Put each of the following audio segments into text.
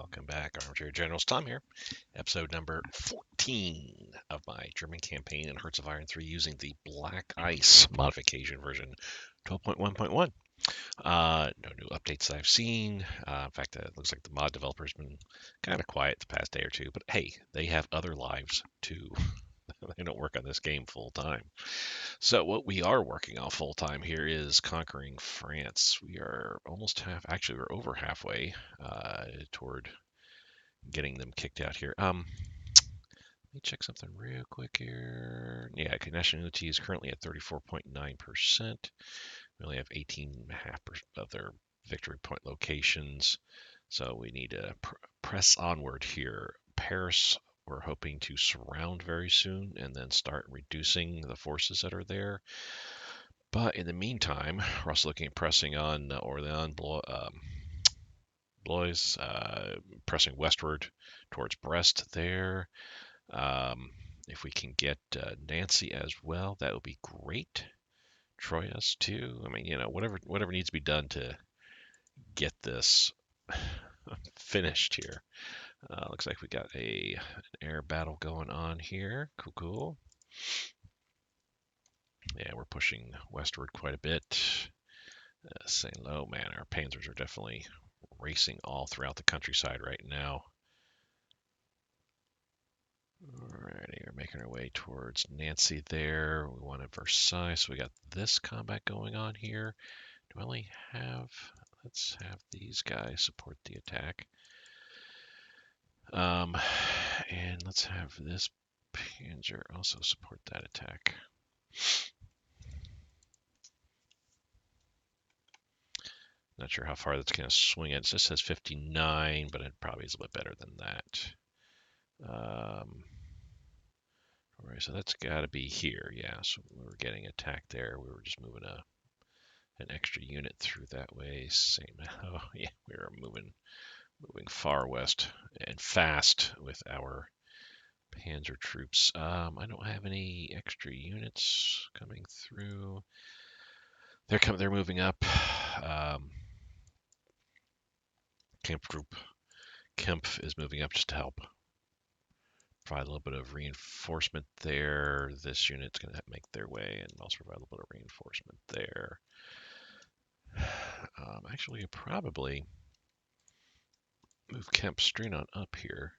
Welcome back, Armchair Generals. Tom here, episode number 14 of my German campaign in Hearts of Iron 3 using the Black Ice modification version 12.1.1. No new updates that I've seen. In fact, it looks like the mod developer's been kind of quiet the past day or two, but hey, they have other lives too. They don't work on this game full time. So what we are working on full time here is conquering France. We are almost actually we're over halfway toward getting them kicked out here. Let me check something real quick here. Yeah, nationality is currently at 34.9%. We only have 18.5% of their victory point locations. So we need to press onward here. Paris, we're hoping to surround very soon and then start reducing the forces that are there. But in the meantime, we're also looking at pressing on Orléans, Blois, pressing westward towards Brest there. If we can get Nancy as well, that would be great. Troyes too. I mean, whatever needs to be done to get this finished here. Looks like we got an air battle going on here. Cool. Yeah, we're pushing westward quite a bit. Saying low, man, our panzers are definitely racing all throughout the countryside right now. Alrighty, we're making our way towards Nancy there. We want to Versailles, so we got this combat going on here. Do I only have... Let's have these guys support the attack. And let's have this Panzer also support that attack. Not sure how far that's going to swing it. It just says 59, but it probably is a bit better than that. All right, so that's got to be here. Yeah, so we were getting attacked there. We were just moving an extra unit through that way. Same. Oh, yeah, we were moving far west and fast with our panzer troops. I don't have any extra units coming through. They're moving up. Kempf is moving up just to help provide a little bit of reinforcement there. This unit's going to make their way and also provide a little bit of reinforcement there. Actually, probably move Kemp straight on up here.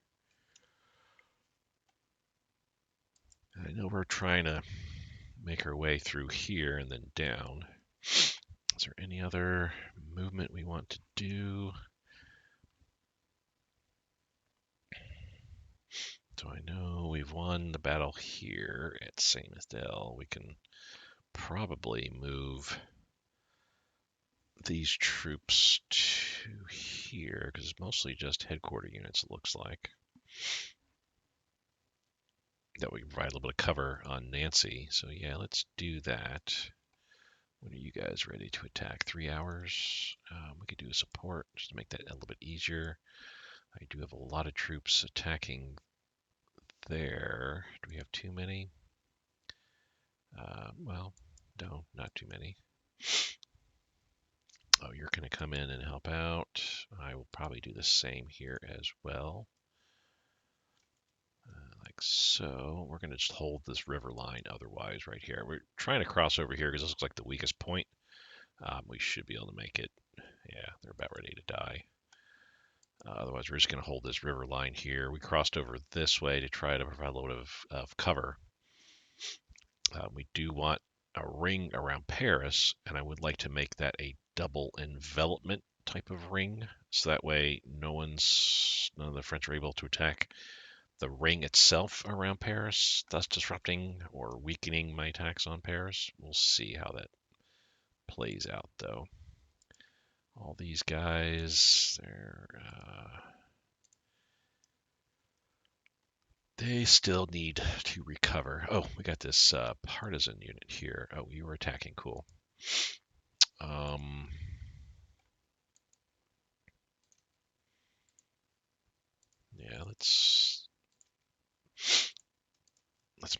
I know we're trying to make our way through here and then down. Is there any other movement we want to do? So I know we've won the battle here at Saint Estelle. We can probably move these troops to here because it's mostly just headquarter units, it looks like. That we provide a little bit of cover on Nancy. So yeah, let's do that. When are you guys ready to attack? 3 hours. We could do a support just to make that a little bit easier. I do have a lot of troops attacking there. Do we have too many? Well, no, not too many. Oh, you're going to come in and help out. I will probably do the same here as well. Like so. We're going to just hold this river line otherwise right here. We're trying to cross over here because this looks like the weakest point. We should be able to make it. Yeah, they're about ready to die. Otherwise, we're just going to hold this river line here. We crossed over this way to try to provide a little bit of cover. We do want a ring around Paris, and I would like to make that a double envelopment type of ring, so that way none of the French are able to attack the ring itself around Paris, thus disrupting or weakening my attacks on Paris. We'll see how that plays out, though. All these guys, they still need to recover. Oh, we got this partisan unit here. Oh, you were attacking. Cool. Yeah, let's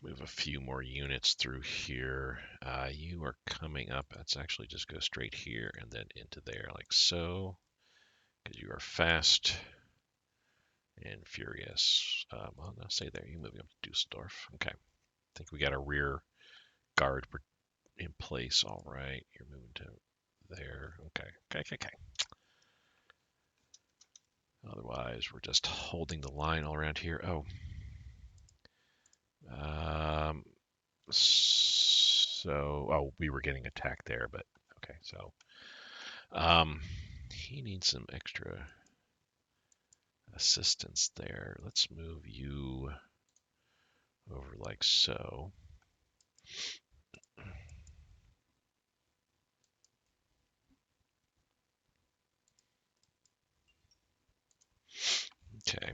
move a few more units through here. You are coming up. Let's actually just go straight here and then into there like so, because you are fast. and furious. Well, no, stay there. You're moving up to Dusseldorf. Okay. I think we got a rear guard in place. All right. You're moving to there. Okay. Okay. Otherwise, we're just holding the line all around here. Oh. We were getting attacked there, but okay. So, he needs some extra assistance there. Let's move you over like so. Okay.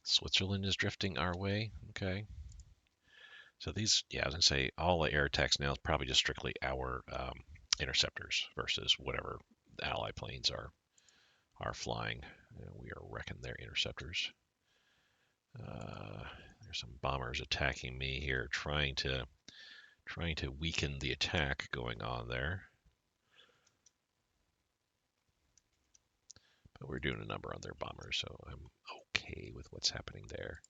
Switzerland is drifting our way. Okay. So these, yeah, I was gonna say all the air attacks now is probably just strictly our interceptors versus whatever the ally planes are flying. We are wrecking their interceptors. There's some bombers attacking me here, trying to weaken the attack going on there. But we're doing a number on their bombers, so I'm okay with what's happening there.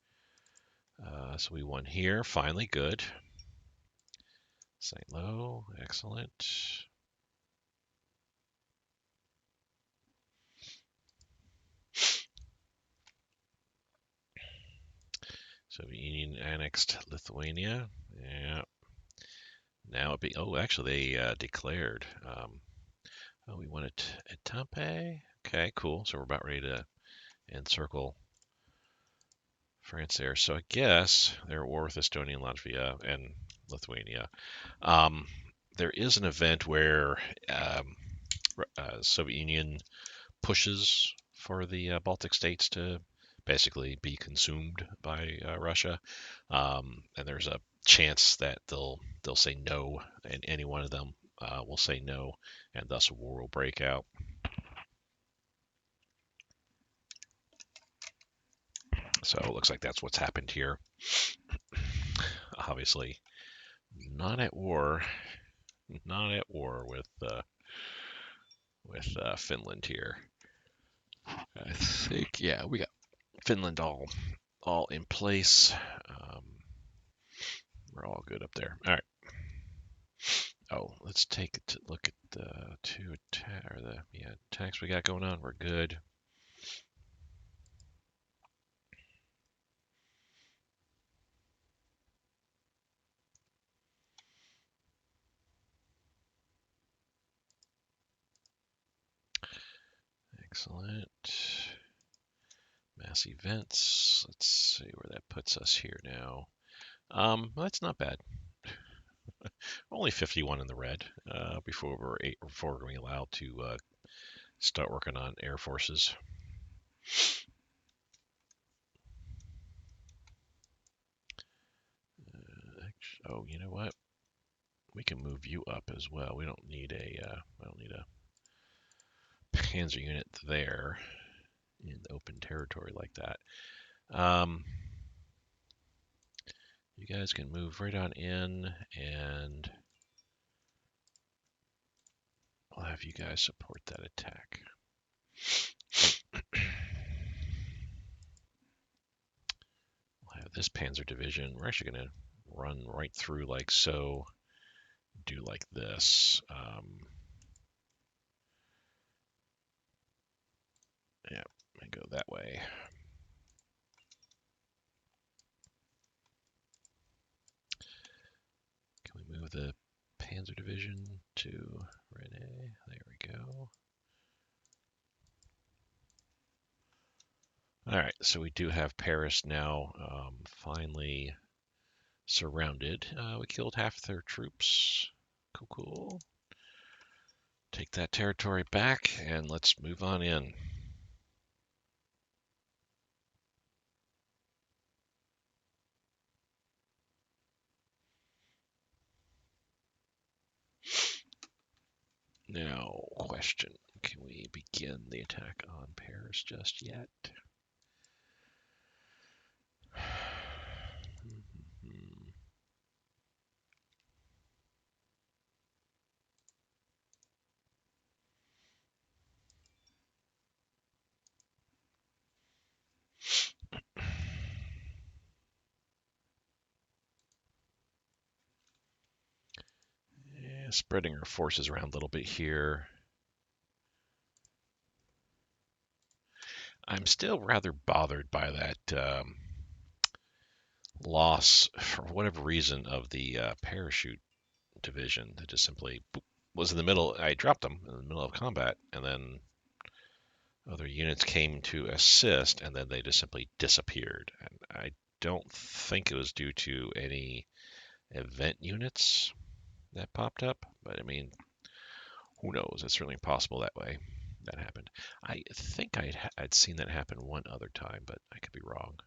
So we won here, finally, good. St. Lo, excellent. Soviet Union annexed Lithuania. Yeah. Now it be. Oh, actually, they declared. We won it at Tampere. Okay, cool. So we're about ready to encircle France there. So I guess they're at war with Estonia, Latvia, and Lithuania. There is an event where Soviet Union pushes for the Baltic states to basically be consumed by Russia, and there's a chance that they'll say no, and any one of them will say no, and thus a war will break out. So it looks like that's what's happened here. Obviously, not at war, with Finland here. I think, yeah, we got Finland all in place. We're all good up there. All right. Oh, let's take a look at the attacks we got going on. We're good. Excellent. Mass events. Let's see where that puts us here now. Well, that's not bad. Only 51 in the red before we're going allowed to start working on air forces. Oh, you know what? We can move you up as well. We don't need a Panzer unit there in open territory like that. You guys can move right on in, and I'll have you guys support that attack. We'll have this Panzer division. We're actually going to run right through like so, do like this. Yeah, and go that way. Can we move the Panzer division to Rene? There we go. All right, so we do have Paris now finally surrounded. We killed half their troops. Cool. Take that territory back, and let's move on in. Now, question. Can we begin the attack on Paris just yet? Spreading our forces around a little bit here. I'm still rather bothered by that loss, for whatever reason, of the parachute division that just simply was in the middle. I dropped them in the middle of combat, and then other units came to assist, and then they just simply disappeared. And I don't think it was due to any event units that popped up, but I mean, who knows? It's certainly possible that way that happened. I think I'd seen that happen one other time, but I could be wrong.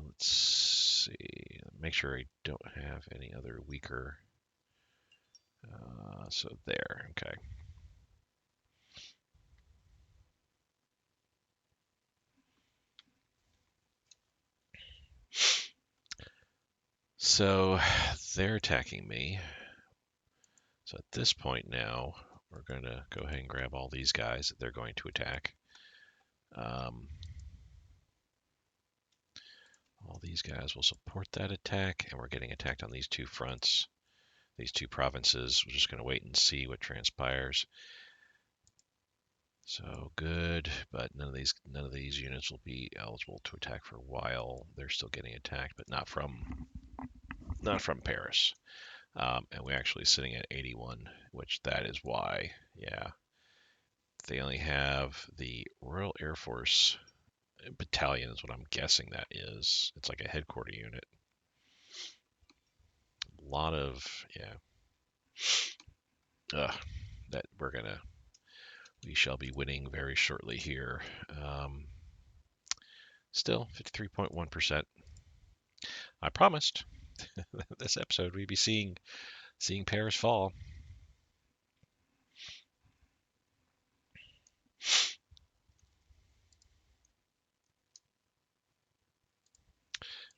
Let's see. Make sure I don't have any other weaker. So there. Okay. So they're attacking me. So at this point now, we're going to go ahead and grab all these guys that they're going to attack. All these guys will support that attack, and we're getting attacked on these two fronts, these two provinces. We're just going to wait and see what transpires. So good, but none of these units will be eligible to attack for a while. They're still getting attacked, but not from Paris. And we're actually sitting at 81, which that is why, yeah, they only have the Royal Air Force battalion is what I'm guessing that is. It's like a headquarter unit. A lot of, yeah. That we shall be winning very shortly here. Still 53.1%. I promised this episode we'd be seeing Paris fall.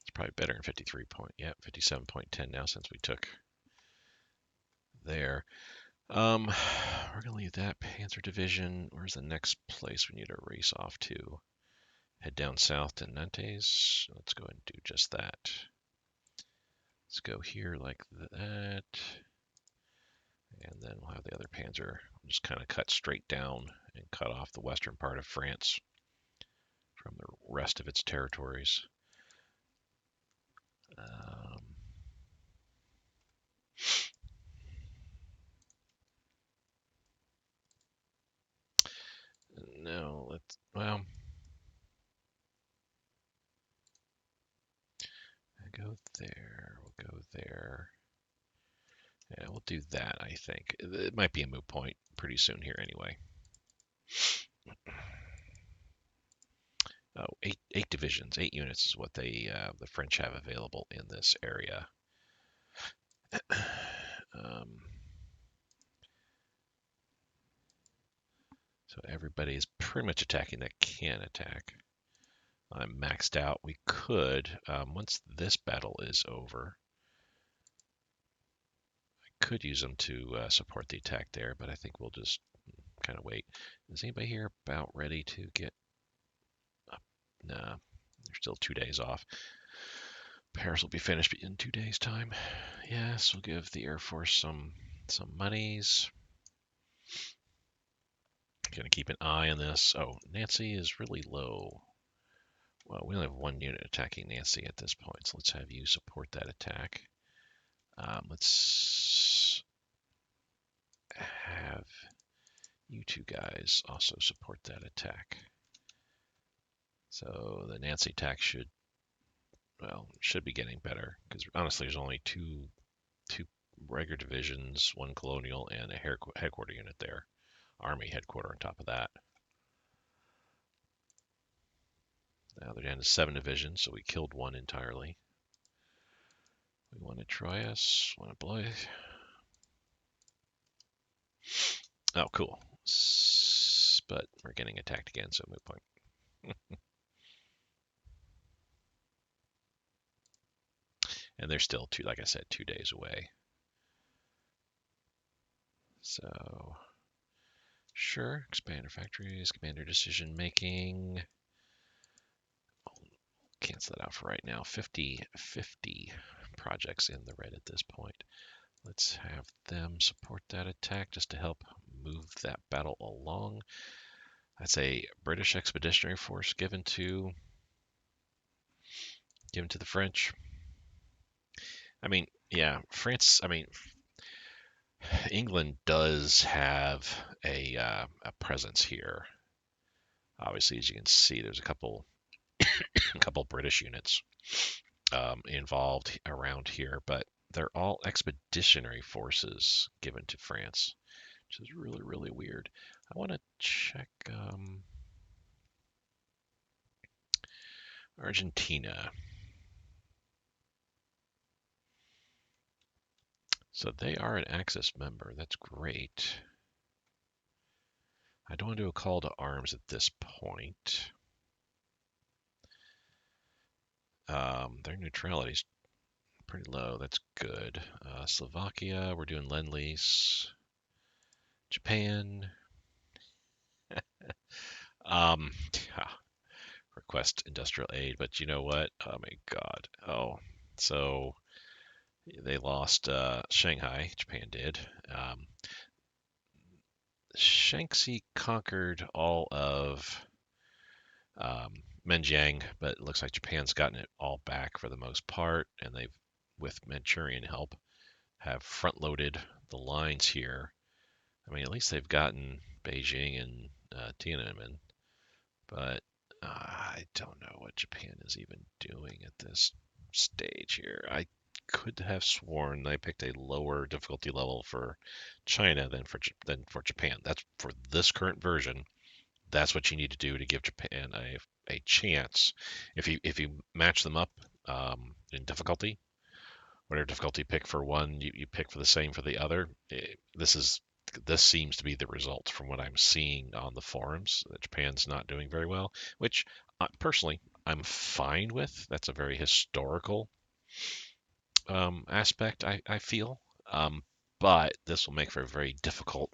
It's probably better than 57.10 now since we took there. We're gonna leave that Panzer Division. Where's the next place we need to race off to? Head down south to Nantes. Let's go ahead and do just that. Let's go here like that. And then we'll have the other Panzer just kind of cut straight down and cut off the western part of France from the rest of its territories. No, well, go there, we'll go there. Yeah, we'll do that, I think. It might be a moot point pretty soon here anyway. Oh, eight divisions, 8 units is what the French have available in this area. So everybody is pretty much attacking that can attack. I'm maxed out. We could, once this battle is over, I could use them to support the attack there, but I think we'll just kind of wait. Is anybody here about ready to get up? Nah, they're still 2 days off. Paris will be finished in 2 days' time. Yes, we'll give the Air Force some monies. Gonna keep an eye on this. Oh, Nancy is really low. Well, we only have 1 unit attacking Nancy at this point, so let's have you support that attack. Let's have you two guys also support that attack. So the Nancy attack should be getting better, because honestly there's only two regular divisions, 1 colonial, and a headquarter unit there. Army headquarter on top of that. Now they're down to 7 divisions, so we killed 1 entirely. We want to try us, want to blow. Oh, cool. But we're getting attacked again, so moot point. And they're still like I said, 2 days away. So, sure, expander factories, commander decision making. I'll cancel that out for right now. 50 projects in the red at this point. Let's have them support that attack just to help move that battle along. That's a British expeditionary force given to the French. I mean, yeah, France. I mean, England does have a presence here. Obviously, as you can see, there's a couple British units involved around here, but they're all expeditionary forces given to France, which is really, really weird. I want to check Argentina. So they are an Axis member. That's great. I don't want to do a call to arms at this point. Their neutrality is pretty low. That's good. Slovakia, we're doing Lend-Lease. Japan. Um, request industrial aid, but you know what? Oh my God. Oh, so they lost Shanghai. Japan did. Shanxi conquered all of Menjiang, but it looks like Japan's gotten it all back for the most part, and they've, with Manchurian help, have front-loaded the lines here. I mean, at least they've gotten Beijing and Tiananmen, but I don't know what Japan is even doing at this stage here. I could have sworn they picked a lower difficulty level for China than for Japan. That's for this current version. That's what you need to do to give Japan a chance. If you match them up in difficulty, whatever difficulty you pick for one, you pick for the same for the other. This seems to be the result from what I'm seeing on the forums that Japan's not doing very well, which personally I'm fine with. That's a very historical aspect I feel, but this will make for a very difficult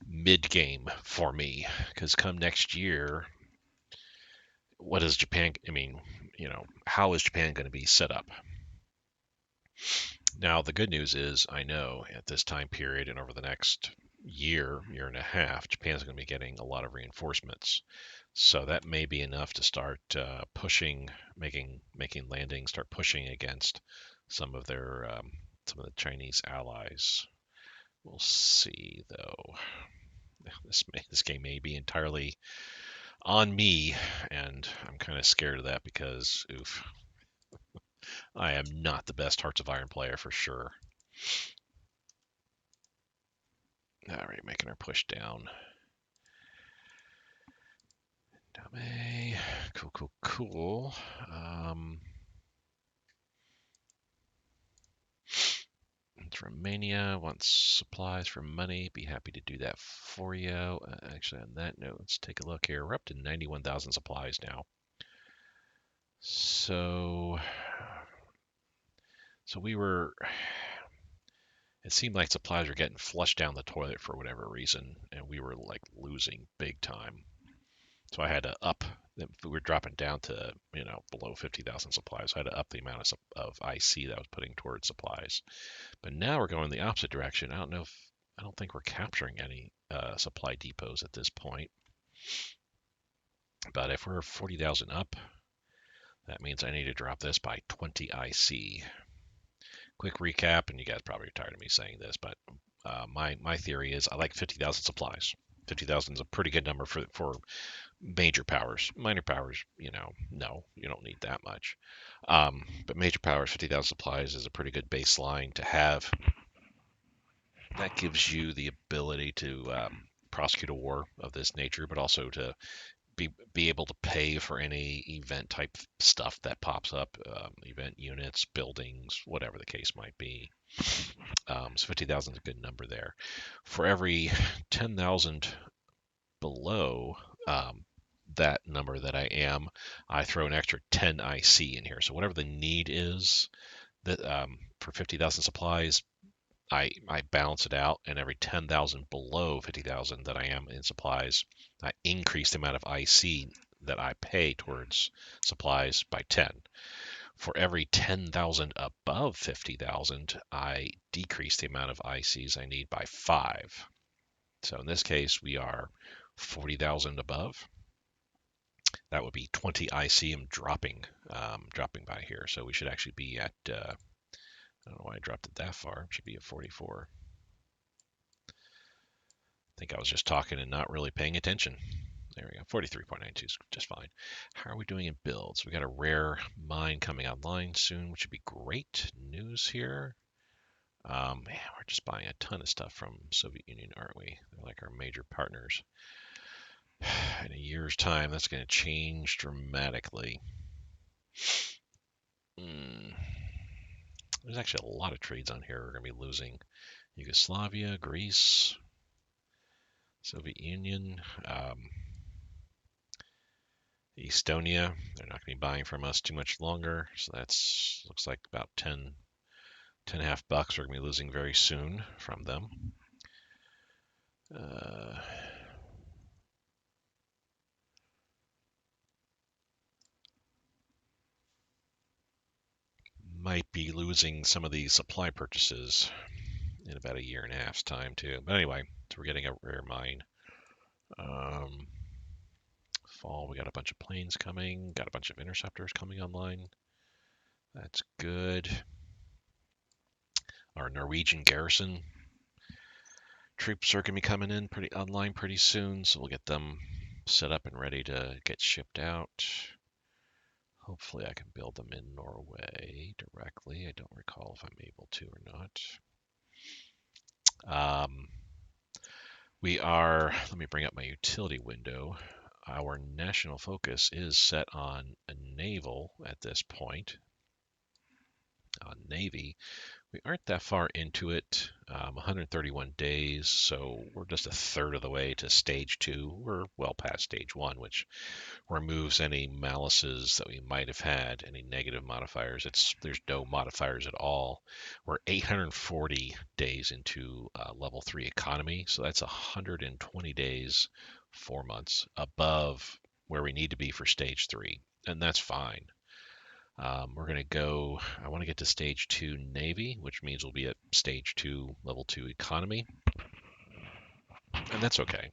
mid game for me because come next year, what is Japan? I mean, how is Japan going to be set up? Now, the good news is I know at this time period and over the next year and a half, Japan's going to be getting a lot of reinforcements. So that may be enough to start pushing, making landings, start pushing against some of the Chinese allies. We'll see, though. This game may be entirely on me, and I'm kind of scared of that because, oof, I am not the best Hearts of Iron player for sure. All right, making our push down. Dame. Cool. It's Romania wants supplies for money. Be happy to do that for you. Actually, on that note, let's take a look here. We're up to 91,000 supplies now. So we were. It seemed like supplies were getting flushed down the toilet for whatever reason, and we were like losing big time. So I had to up. We were dropping down to below 50,000 supplies. So I had to up the amount of IC that I was putting towards supplies. But now we're going the opposite direction. I don't think we're capturing any supply depots at this point. But if we're 40,000 up, that means I need to drop this by 20 IC. Quick recap, and you guys probably are tired of me saying this, but my theory is I like 50,000 supplies. 50,000 is a pretty good number for major powers. Minor powers, no, you don't need that much. But major powers, 50,000 supplies is a pretty good baseline to have. That gives you the ability to prosecute a war of this nature, but also to be able to pay for any event type stuff that pops up, event units, buildings, whatever the case might be. So 50,000 is a good number there. For every 10,000 below that number that I throw an extra 10 IC in here. So whatever the need is that for 50,000 supplies, I balance it out, and every 10,000 below 50,000 that I am in supplies, I increase the amount of IC that I pay towards supplies by 10. For every 10,000 above 50,000, I decrease the amount of ICs I need by 5. So in this case, we are 40,000 above. That would be 20 ICM dropping by here. So we should actually be at, I don't know why I dropped it that far. It should be at 44. I think I was just talking and not really paying attention. There we go. 43.92 is just fine. How are we doing in builds? We got a rare mine coming online soon, which would be great news here. Man, we're just buying a ton of stuff from Soviet Union, aren't we? They're like our major partners. In a year's time, that's going to change dramatically. There's actually a lot of trades on here we're going to be losing. Yugoslavia, Greece, Soviet Union, Estonia. They're not going to be buying from us too much longer. So that's looks like about 10 and a half bucks we're going to be losing very soon from them. Might be losing some of these supply purchases in about a year and a half's time too. But anyway, so we're getting a rare mine. Fall, we got a bunch of planes coming, got a bunch of interceptors coming online. That's good. Our Norwegian garrison troops are going to be coming in online pretty soon, so we'll get them set up and ready to get shipped out. Hopefully I can build them in Norway directly. I don't recall if I'm able to or not. Let me bring up my utility window. Our national focus is set on a naval at this point, on Navy. We aren't that far into it, 131 days, so we're just a third of the way to stage 2. We're well past stage 1, which removes any malices that we might have had, any negative modifiers. There's no modifiers at all. We're 840 days into level 3 economy, so that's 120 days, 4 months above where we need to be for stage 3, and that's fine. We're going to go, I want to get to stage 2 Navy, which means we'll be at stage 2, level 2 economy. And that's okay.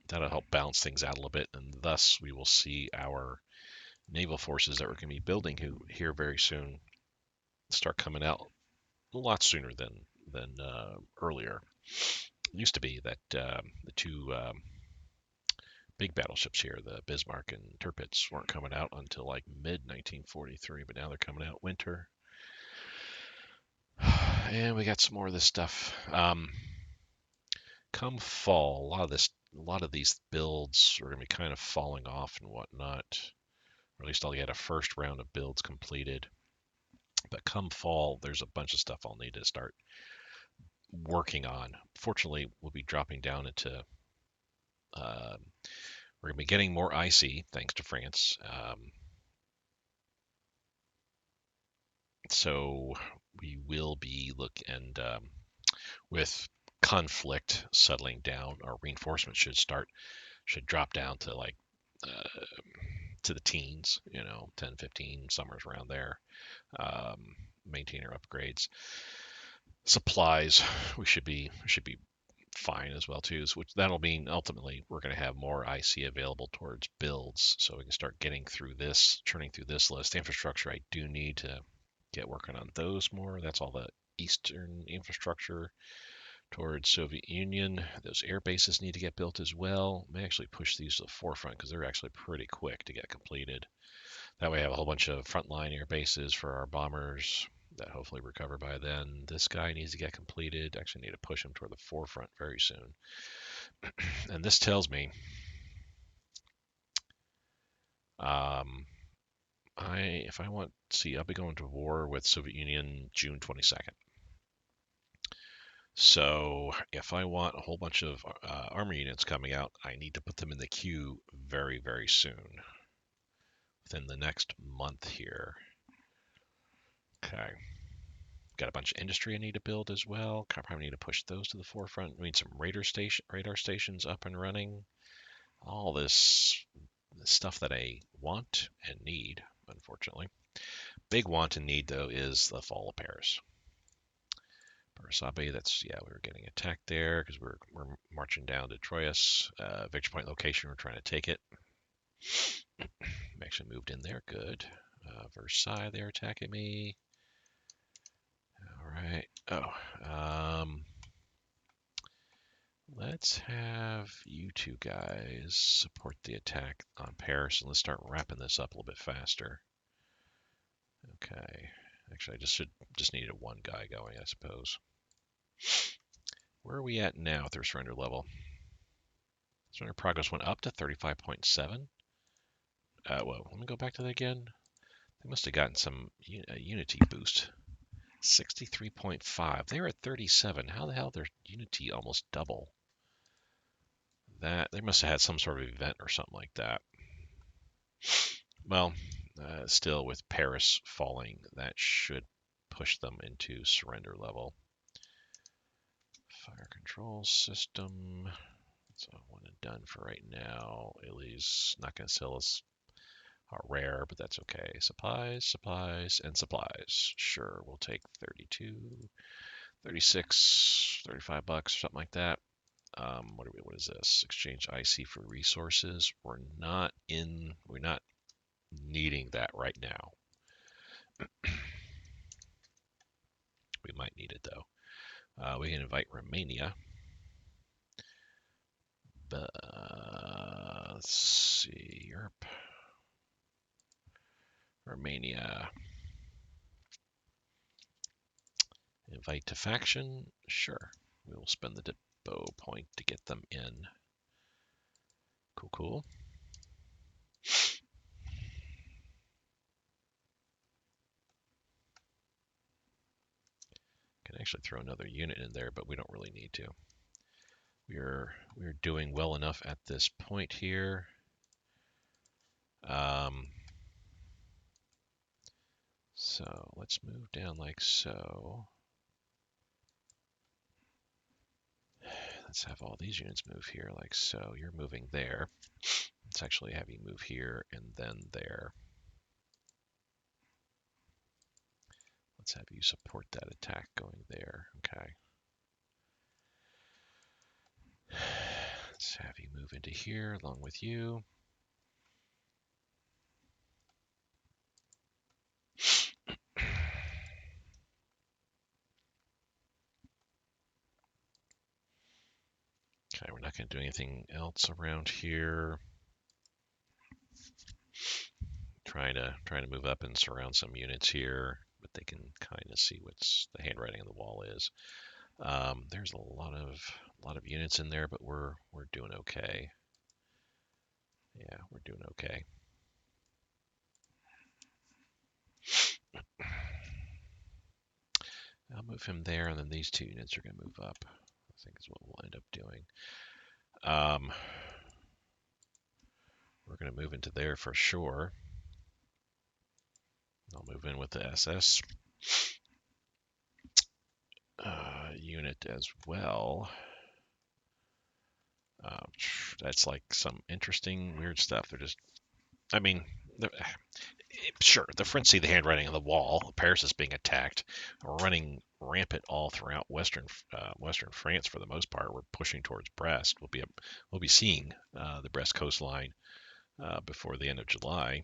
That'll help balance things out a little bit. And thus we will see our naval forces that we're going to be building here very soon start coming out a lot sooner than earlier. It used to be that the two big battleships here, the Bismarck and Tirpitz, weren't coming out until like mid 1943, but now they're coming out winter. And we got some more of this stuff. Come fall, a lot of these builds are going to be kind of falling off and whatnot. Or at least I'll get a first round of builds completed. But come fall, there's a bunch of stuff I'll need to start working on. Fortunately, we'll be dropping down into we're going to be getting more IC thanks to France. So we will be with conflict settling down, our reinforcements should drop down to like to the teens, 10, 15, somewhere around there. Maintain our upgrades. Supplies, we should be fine as well too, which that'll mean ultimately we're going to have more IC available towards builds, so we can start churning through this list. Infrastructure, I do need to get working on those more. That's all the Eastern infrastructure towards Soviet Union. Those air bases need to get built as well. May actually push these to the forefront because they're actually pretty quick to get completed. That way I have a whole bunch of frontline air bases for our bombers that hopefully recover by then. This guy needs to get completed. Actually need to push him toward the forefront very soon. And this tells me if I want, I'll be going to war with Soviet Union June 22nd. So if I want a whole bunch of armor units coming out, I need to put them in the queue very, very soon. Within the next month here. Okay. Got a bunch of industry I need to build as well. Probably need to push those to the forefront. We need some radar stations up and running. All this stuff that I want and need. unfortunately. Big want and need, though, is the fall of Paris. Barasabe, that's, yeah, we were getting attacked there because we're marching down to Troyes. Victory point location, we're trying to take it. We actually moved in there, good. Versailles, they're attacking me. All right. Let's have you two guys support the attack on Paris, and let's start wrapping this up a little bit faster. Okay. Actually, I just needed one guy going, I suppose. Where are we at now with their surrender level? Surrender progress went up to 35.7. Well, let me go back to that again. They must have gotten some unity boost. 63.5. They were at 37. How the hell their unity almost double? That they must have had some sort of event or something like that. Well, still with Paris falling, that should push them into surrender level. Fire control system. That's one and done for right now. Italy's not going to sell us rare, but that's okay. Supplies, supplies, and supplies. Sure, we'll take 32, 36, 35 bucks, something like that. What is this? Exchange IC for resources. We're not needing that right now. We might need it though. We can invite Romania. But let's see, Europe, Romania. Invite to faction. Sure, we will spend the depot point to get them in. Cool, cool. Can actually throw another unit in there, but we don't really need to. We're doing well enough at this point here. So let's move down like so. Let's have all these units move here like so. You're moving there. Let's actually have you move here and then there. Let's have you support that attack going there. Okay. Let's have you move into here along with you. Okay, we're not going to do anything else around here. Trying to move up and surround some units here, but they can kind of see what's the handwriting on the wall is. There's a lot of units in there, but we're doing okay. Yeah, we're doing okay. I'll move him there, and then these two units are going to move up. I think is what we'll end up doing. We're going to move into there for sure. I'll move in with the SS unit as well. That's like some interesting, weird stuff. They're just, I mean, sure, the French see the handwriting on the wall. Paris is being attacked. We're running rampant all throughout Western France for the most part. We're pushing towards Brest. We'll be seeing the Brest coastline before the end of July.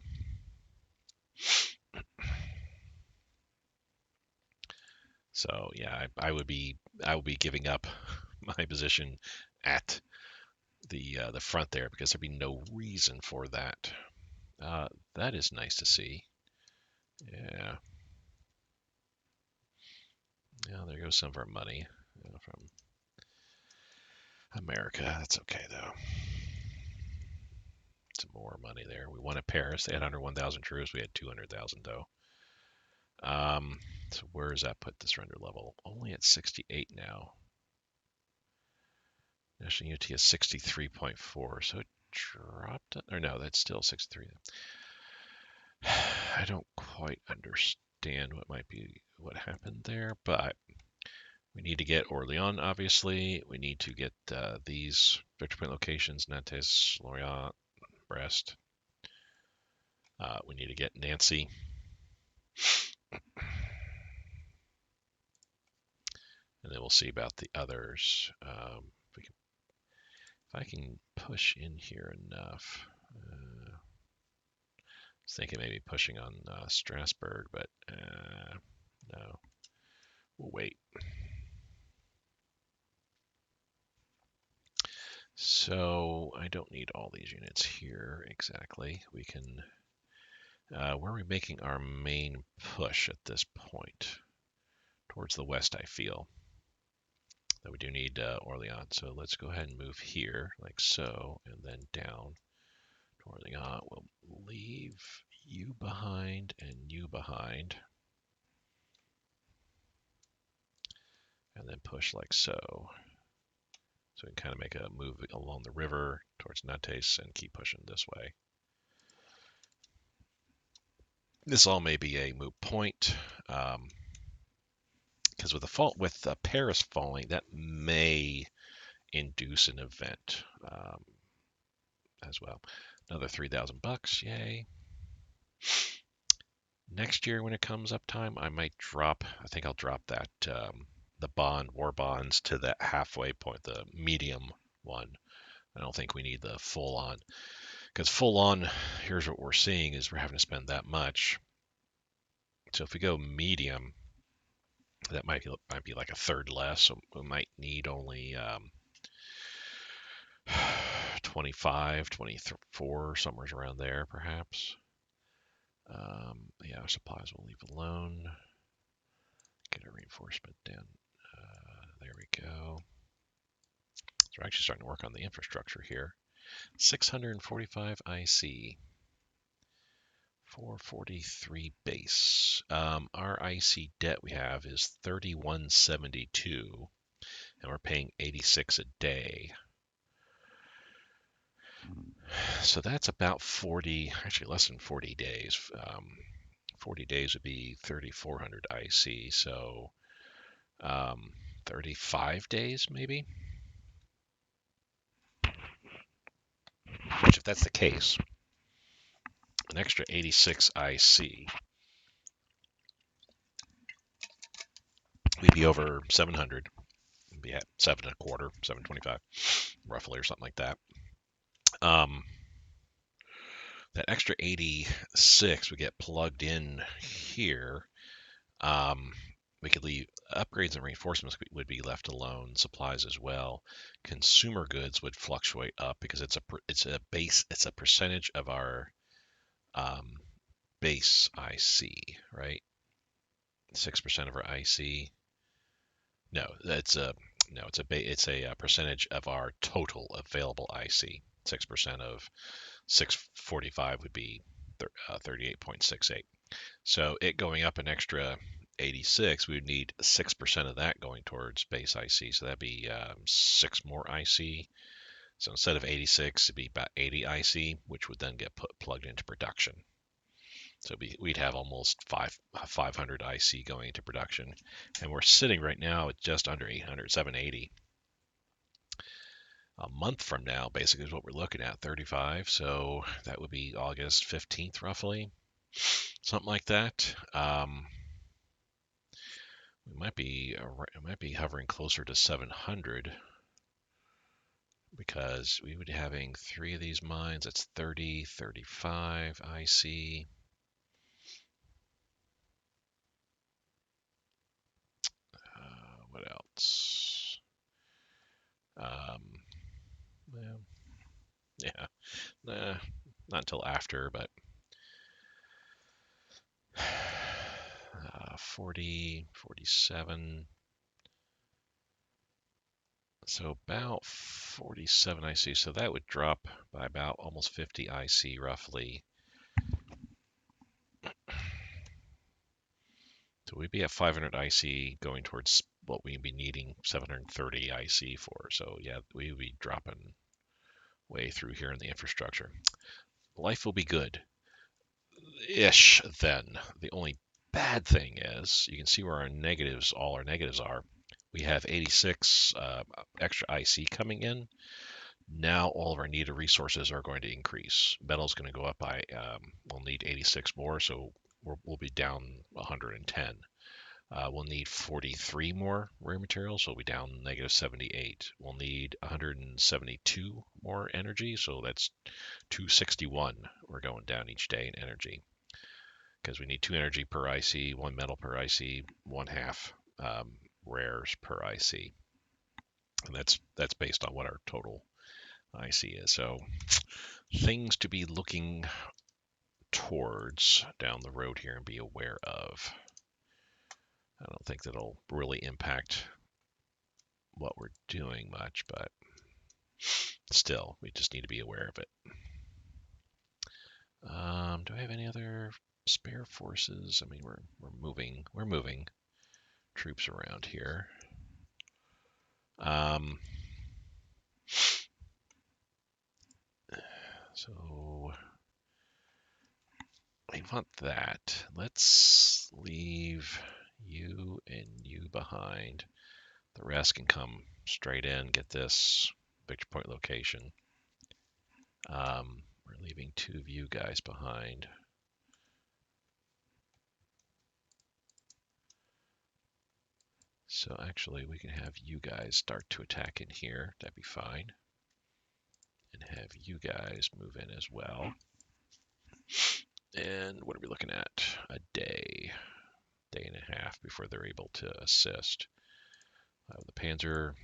So yeah, I would be giving up my position at the front there because there'd be no reason for that. That is nice to see. Yeah. Yeah, there goes some of our money from America. That's okay though. Some more money there. We won at Paris. They had under 1,000 troops. We had 200,000 though. So where does that put the surrender level? Only at 68 now. National unity is 63.4, so it dropped. Or no, that's still 63. I don't quite understand what happened there, but we need to get Orléans, obviously. We need to get these victory point locations: Nantes, Lorient, Brest. We need to get Nancy. And then we'll see about the others. If I can push in here enough. I was thinking maybe pushing on Strasbourg, but no. We'll wait. So I don't need all these units here exactly. We can, where are we making our main push at this point? Towards the west, I feel. That we do need Orleans. So let's go ahead and move here like so, and then down to Orleans. We'll leave you behind and you behind. And then push like so. So we can kind of make a move along the river towards Nantes and keep pushing this way. This all may be a moot point, because with Paris falling, that may induce an event as well. Another $3,000, yay! Next year when it comes up time, I might drop. I think I'll drop that the war bonds to that halfway point, the medium one. I don't think we need the full on. Because full on, here's what we're seeing is we're having to spend that much. So if we go medium, that might be like a third less. So we might need only 25, 24, somewhere around there, perhaps. Yeah, our supplies we'll leave alone. Get our reinforcement down. There we go. So we're actually starting to work on the infrastructure here. 645 IC. 443 base. Our IC debt we have is 3172, and we're paying 86 a day. So that's about 40, actually less than 40 days. 40 days would be 3400 IC, so 35 days maybe. Which, if that's the case, an extra 86 IC, we'd be over 700. We'd be at 7.25, 725, roughly, or something like that. That extra 86 would get plugged in here. We could leave upgrades and reinforcements would be left alone. Supplies as well. Consumer goods would fluctuate up because it's a percentage of our base IC, right? 6% of our IC. No, it's a percentage of our total available IC. 6% of 645 would be 38.68. So it going up an extra 86, we would need 6% of that going towards base IC. So that'd be 6 more IC. So instead of 86, it'd be about 80 IC, which would then get plugged into production. So we'd have almost 500 IC going into production. And we're sitting right now at just under 800, 780. A month from now, basically, is what we're looking at, 35. So that would be August 15th, roughly. Something like that. We might be hovering closer to 700 because we would be having 3 of these mines. That's 30, 35 IC. What else? Well, yeah, not until after, but 40, 47. So about 47 IC. So that would drop by about almost 50 IC roughly. So we'd be at 500 IC going towards what we'd be needing 730 IC for. So yeah, we would be dropping way through here in the infrastructure. Life will be good-ish then. The only bad thing is you can see where all our negatives are. We have 86 extra IC coming in. Now all of our needed resources are going to increase. Metal's going to go up by, we'll need 86 more, so we'll be down 110. We'll need 43 more rare materials, so we'll be down negative 78. We'll need 172 more energy, so that's 261. We're going down each day in energy because we need 2 energy per IC, 1 metal per IC, 1/2 rares per IC, and that's based on what our total IC is. So things to be looking towards down the road here and be aware of. I don't think that'll really impact what we're doing much, but still, we just need to be aware of it. Do I have any other spare forces? I mean, we're moving troops around here. So I want that. Let's leave you and you behind. The rest can come straight in, get this victory point location. We're leaving 2 of you guys behind. So actually, we can have you guys start to attack in here. That'd be fine. And have you guys move in as well. And what are we looking at? A day and a half before they're able to assist. The Panzer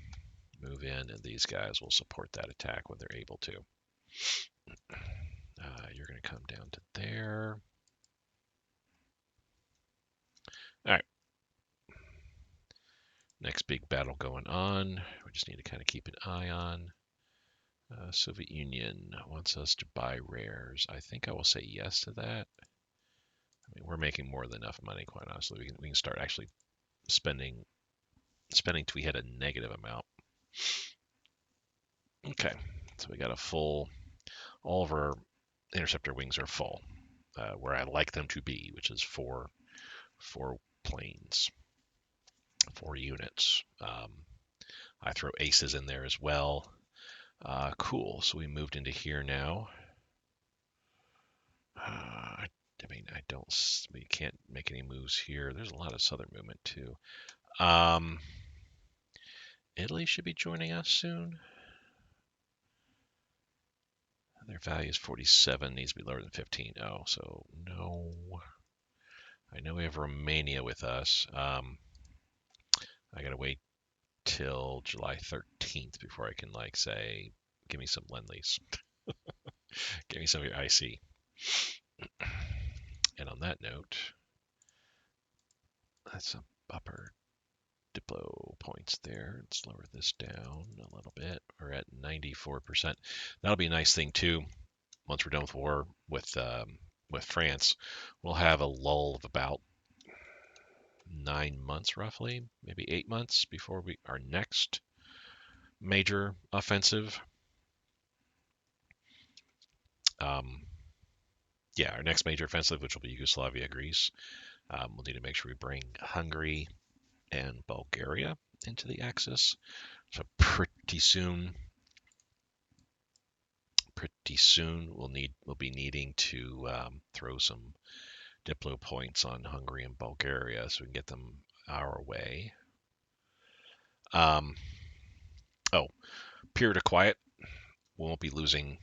move in, and these guys will support that attack when they're able to. You're going to come down to there. All right. Next big battle going on. We just need to kind of keep an eye on. Soviet Union wants us to buy rares. I think I will say yes to that. I mean, we're making more than enough money, quite honestly. We can start actually spending till we hit a negative amount. Okay, so we got a full. All of our interceptor wings are full, where I like them to be, which is four planes, 4 units. I throw aces in there as well. Cool. So we moved into here now. I mean, we can't make any moves here. There's a lot of southern movement too. Italy should be joining us soon. Their value is 47, needs to be lower than 15. Oh, so no. I know we have Romania with us. I gotta wait till July 13th before I can say, give me some Lend-Lease. Give me some of your IC. And on that note, that's some upper Diplo points there. Let's lower this down a little bit. We're at 94%. That'll be a nice thing too. Once we're done with war with France, we'll have a lull of about 9 months, roughly, maybe 8 months before our next major offensive. Our next major offensive, which will be Yugoslavia, Greece. We'll need to make sure we bring Hungary and Bulgaria into the Axis. So pretty soon we'll be needing to throw some Diplo points on Hungary and Bulgaria so we can get them our way. Period of quiet. We won't be losing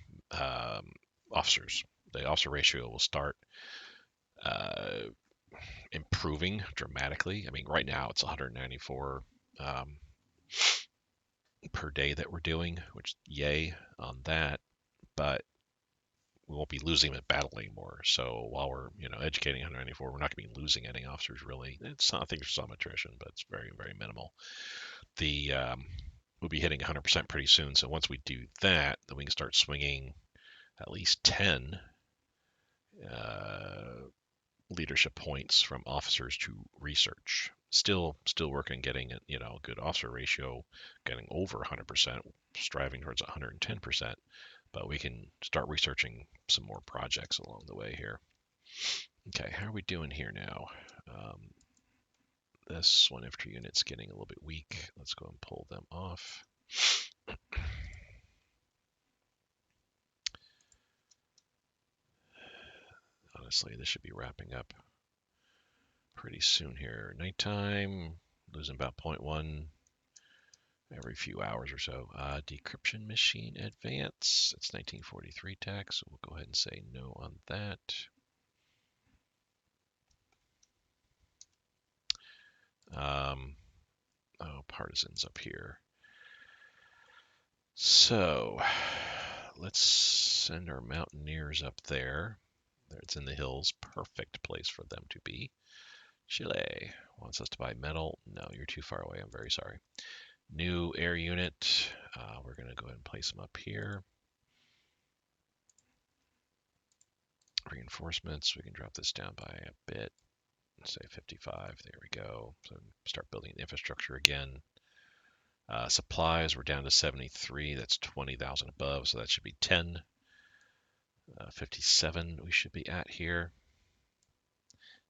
officers. The officer ratio will start improving dramatically. I mean, right now it's 194 per day that we're doing, which yay on that. But we won't be losing them at battle anymore. So while we're educating 194, we're not going to be losing any officers really. I think there's some attrition, but it's very, very minimal. We'll be hitting 100% pretty soon. So once we do that, then we can start swinging at least 10 leadership points from officers to research. Still working, getting a good officer ratio, getting over 100%, striving towards 110%. But we can start researching some more projects along the way here. Okay, how are we doing here now? This one infantry unit's getting a little bit weak. Let's go and pull them off. honestly, this should be wrapping up pretty soon here. Nighttime, losing about 0.1 every few hours or so. Decryption machine advance. It's 1943 tax, so we'll go ahead and say no on that. Oh, partisans up here. So let's send our mountaineers up there. It's in the hills. Perfect place for them to be. Chile wants us to buy metal. No, you're too far away. I'm very sorry. New air unit. We're going to go ahead and place them up here. Reinforcements. We can drop this down by a bit. Say 55. There we go. So start building the infrastructure again. Supplies, we're down to 73. That's 20,000 above, so that should be 10. 57 we should be at here.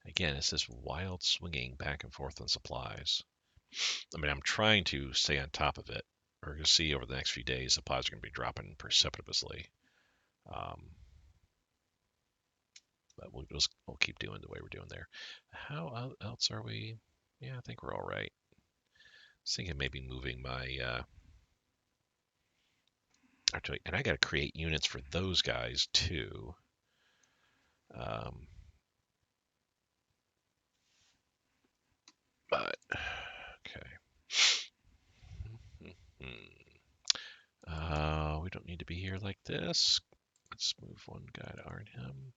Again, it's this wild swinging back and forth on supplies. I mean, I'm trying to stay on top of it. We're going to see over the next few days, supplies are going to be dropping precipitously. But we'll keep doing the way we're doing there. How else are we? Yeah, I think we're all right. I was thinking maybe moving my actually, and I got to create units for those guys too. But okay. We don't need to be here like this. Let's move one guy to Arnhem.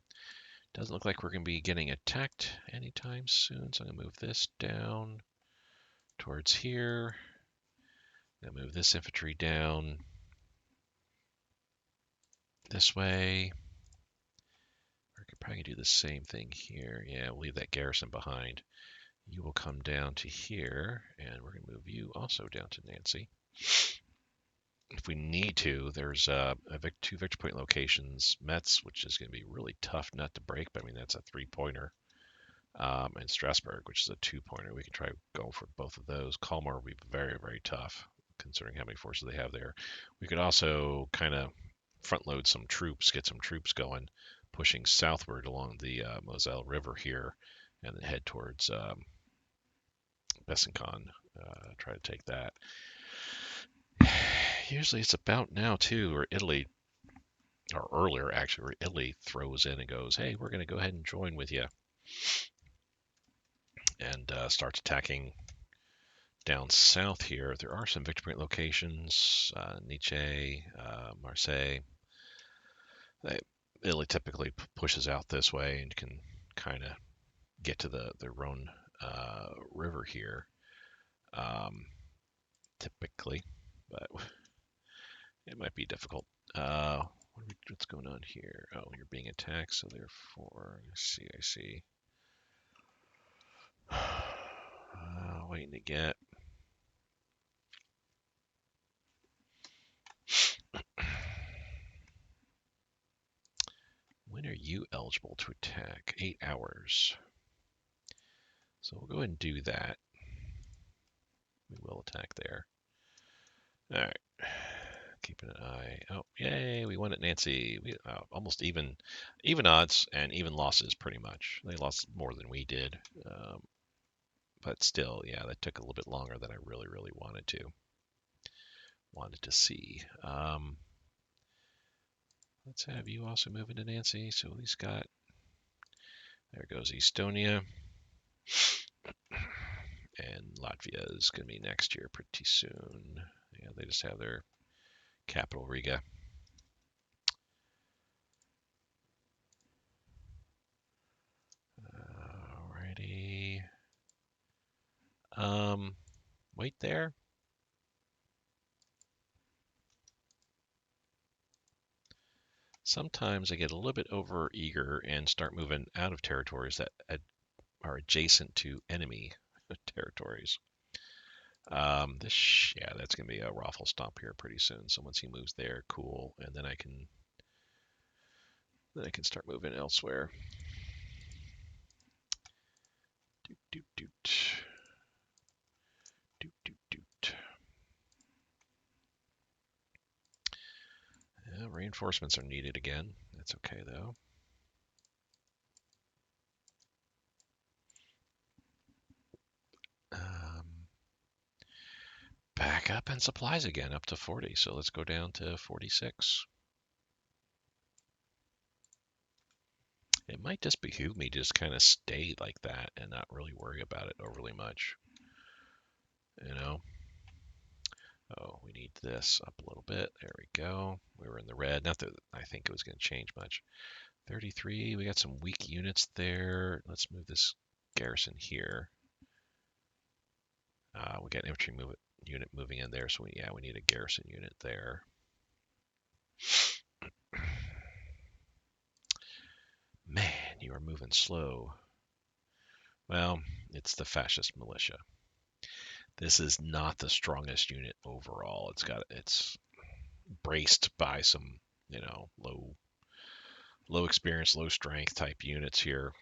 Doesn't look like we're going to be getting attacked anytime soon, so I'm going to move this down towards here. Then move this infantry down this way. We could probably do the same thing here. Yeah, we'll leave that garrison behind. You will come down to here, and we're going to move you also down to Nancy. If we need to, there's two victory point locations. Metz, which is going to be really tough not to break, but I mean, that's a 3-pointer. And Strasbourg, which is a 2-pointer. We can try go for both of those. Kalmar will be very, very tough, considering how many forces they have there. We could also kind of front load some troops, get some troops going, pushing southward along the Moselle River here, and then head towards Besançon. Try to take that. Usually it's about now too, or Italy, or earlier actually, where Italy throws in and goes, "Hey, we're going to go ahead and join with you," and starts attacking down south here. There are some victory point locations, Nietzsche, Marseille. Italy typically pushes out this way and can kind of get to the Rhone River here, typically, but it might be difficult. What's going on here? Oh, you're being attacked, so therefore, I see. Waiting to get. When are you eligible to attack? 8 hours. So we'll go ahead and do that. We will attack there. All right. Keeping an eye. Oh, yay! We won at Nancy. We almost even odds and even losses, pretty much. They lost more than we did, but still, yeah, that took a little bit longer than I really, really wanted to see. Let's have you also move into Nancy. So at least got. There goes Estonia. And Latvia is going to be next year pretty soon. Yeah, they just have their capital, Riga. Alrighty. Wait there. Sometimes I get a little bit over eager and start moving out of territories that are adjacent to enemy territories. That's going to be a raffle stomp here pretty soon. So once he moves there, cool, and then I can start moving elsewhere. Doot doot doot. Doot doot doot. Yeah, reinforcements are needed again. That's okay though. back up in supplies again, up to 40. So let's go down to 46. It might just behoove me to just kind of stay like that and not really worry about it overly much. You know? Oh, we need this up a little bit. There we go. We were in the red. Not that I think it was going to change much. 33. We got some weak units there. Let's move this garrison here. We got an infantry unit moving in there, so we need a garrison unit there. Man, you are moving slow. Well, it's the fascist militia. This is not the strongest unit overall. It's braced by some, low experience, low strength type units here.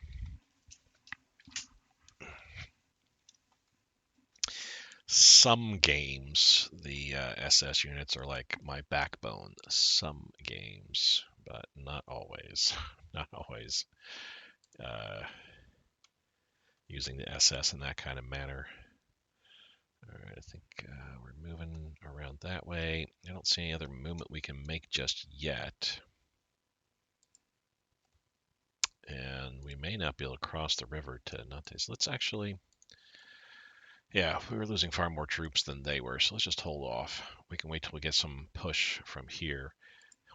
Some games, the SS units are like my backbone. Some games, but not always. Not always using the SS in that kind of manner. All right, I think we're moving around that way. I don't see any other movement we can make just yet. And we may not be able to cross the river to Nantes. Let's actually... Yeah, we were losing far more troops than they were, so let's just hold off. We can wait till we get some push from here.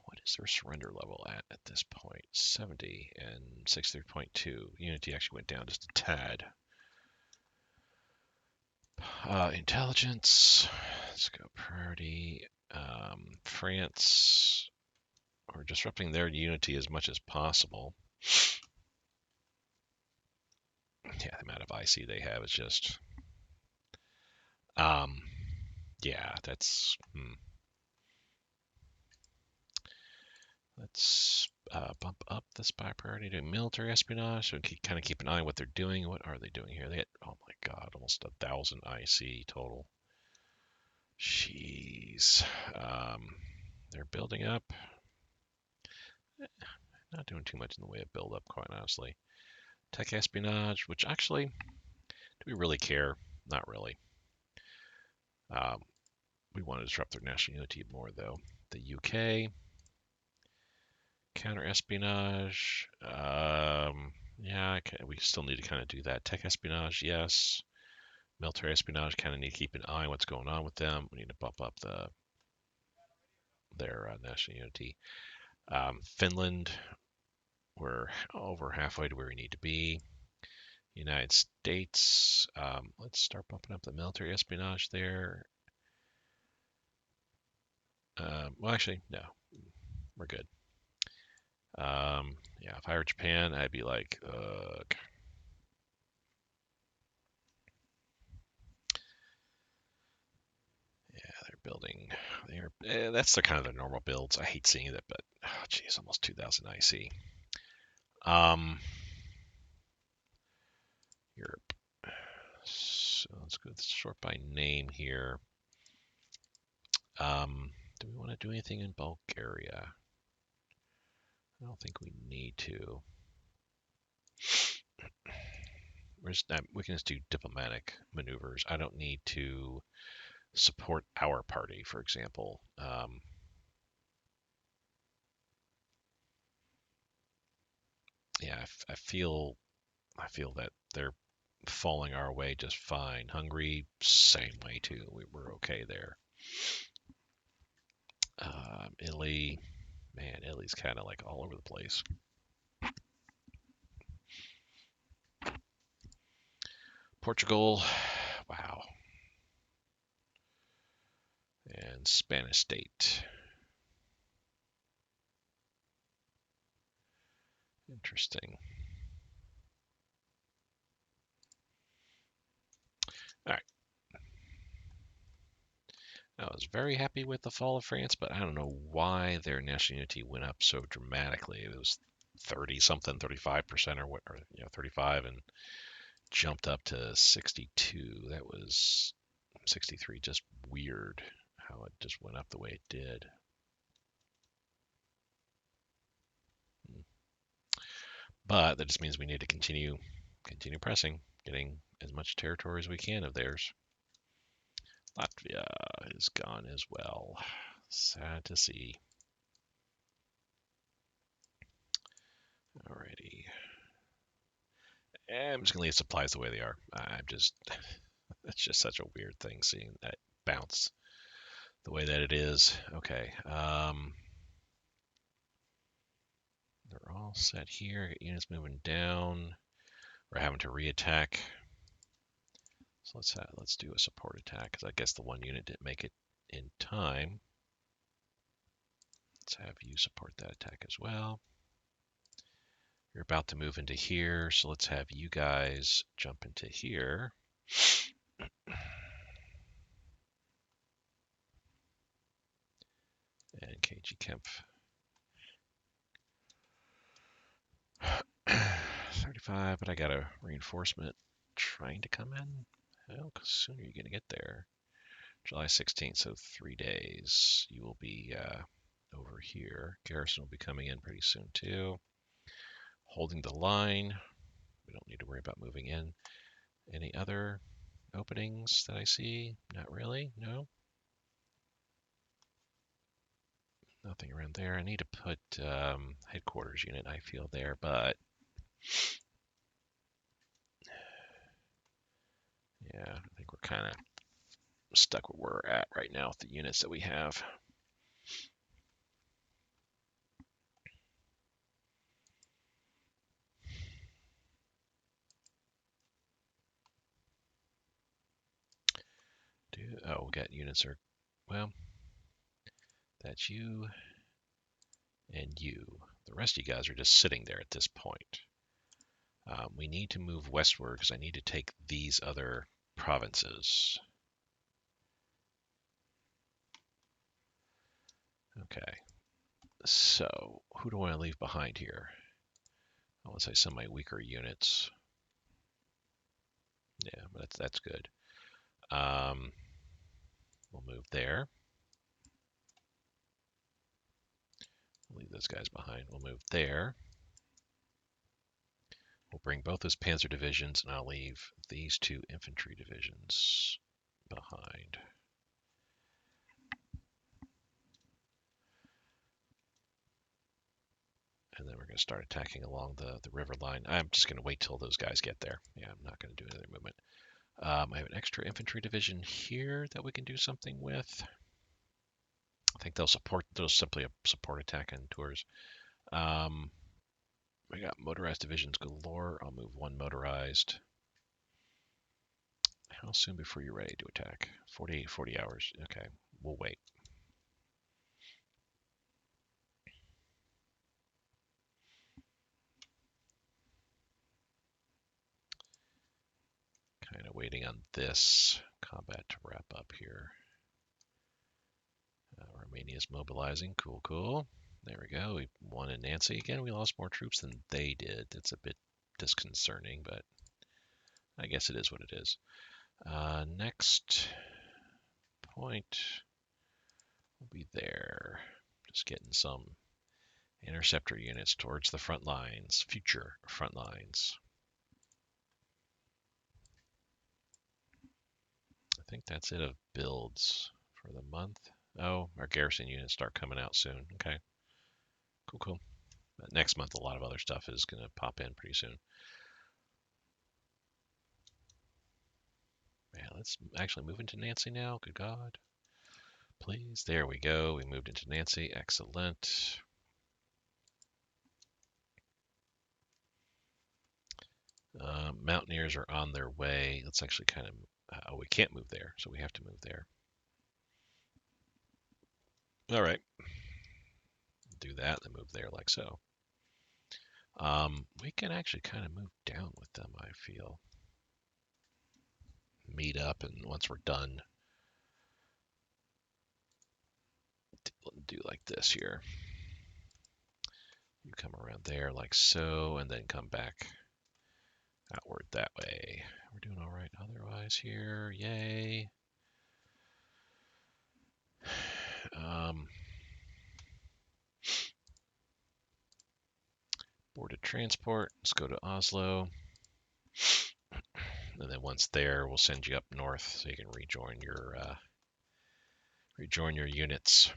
What is their surrender level at this point? 70 and 63.2. Unity actually went down just a tad. Intelligence. Let's go priority. France. We're disrupting their unity as much as possible. Yeah, the amount of IC they have is just... yeah, that's... Let's bump up the spy priority to military espionage so we can kind of keep an eye on what they're doing. What are they doing here? They had, oh my god, almost 1,000 IC total. Jeez. They're building up. Not doing too much in the way of build up, quite honestly. Tech espionage, which actually, do we really care? Not really. We want to disrupt their national unity more, though. The UK, counter espionage. Yeah, we still need to kind of do that. Tech espionage, yes. Military espionage, kind of need to keep an eye on what's going on with them. We need to bump up their national unity. Finland, we're over halfway to where we need to be. United States, let's start bumping up the military espionage there. Well, actually, no, we're good. Yeah, if I were Japan, I'd be like, ugh. Yeah, they're building. That's the kind of their normal builds. I hate seeing that, but geez, almost 2,000 IC. Europe. So let's go sort by name here. Do we want to do anything in Bulgaria? I don't think we need to. We can just do diplomatic maneuvers. I don't need to support our party, for example. Yeah, I feel that they're falling our way just fine. Hungary, same way too. We're okay there. Italy, man, Italy's kind of like all over the place. Portugal, wow. And Spanish state. Interesting. All right. I was very happy with the fall of France, but I don't know why their national unity went up so dramatically. It was 30 something, 35% or what, or 35 and jumped up to 62. That was 63. Just weird how it just went up the way it did. But that just means we need to continue pressing, getting as much territory as we can of theirs. Latvia is gone as well. Sad to see. Alrighty. I'm just gonna leave supplies the way they are. It's just such a weird thing seeing that bounce the way that it is. Okay. They're all set here. Get units moving down. We're having to reattack. So let's do a support attack because I guess the one unit didn't make it in time. Let's have you support that attack as well. You're about to move into here, so let's have you guys jump into here. And KG Kemp. 35, but I got a reinforcement trying to come in. How soon are you going to get there? July 16th, so 3 days. You will be over here. Garrison will be coming in pretty soon too. Holding the line. We don't need to worry about moving in. Any other openings that I see? Not really, no. Nothing around there. I need to put headquarters unit, I feel, there, but yeah, I think we're kind of stuck where we're at right now with the units that we have. We got units are, well, that's you and you. The rest of you guys are just sitting there at this point. We need to move westward because I need to take these other provinces. Okay. So, who do I want to leave behind here? I want to say some of my weaker units. Yeah, but that's good. We'll move there. We'll leave those guys behind. We'll move there. We'll bring both those panzer divisions, and I'll leave these 2 infantry divisions behind. And then we're going to start attacking along the river line. I'm just going to wait till those guys get there. Yeah, I'm not going to do another movement. I have an extra infantry division here that we can do something with. I think they'll simply a support attack on tours. We got motorized divisions galore. I'll move 1 motorized. How soon before you're ready to attack? 40 hours. Okay, we'll wait. Kind of waiting on this combat to wrap up here. Romania's mobilizing. Cool, cool. There we go. We won in Nancy again. We lost more troops than they did. That's a bit disconcerting, but I guess it is what it is. Next point will be there. Just getting some interceptor units towards the front lines, future front lines. I think that's it of builds for the month. Oh, our garrison units start coming out soon. Okay. Cool, cool. But next month, a lot of other stuff is going to pop in pretty soon. Man, let's actually move into Nancy now. Good God. Please. There we go. We moved into Nancy. Excellent. Mountaineers are on their way. Let's actually kind of... oh, we can't move there, so we have to move there. All right. Do that, then move there like so. We can actually kind of move down with them, I feel. Meet up, and once we're done, do like this here. You come around there like so, and then come back outward that way. We're doing all right otherwise here. Yay. Boarded transport. Let's go to Oslo. And then once there, we'll send you up north so you can rejoin your units.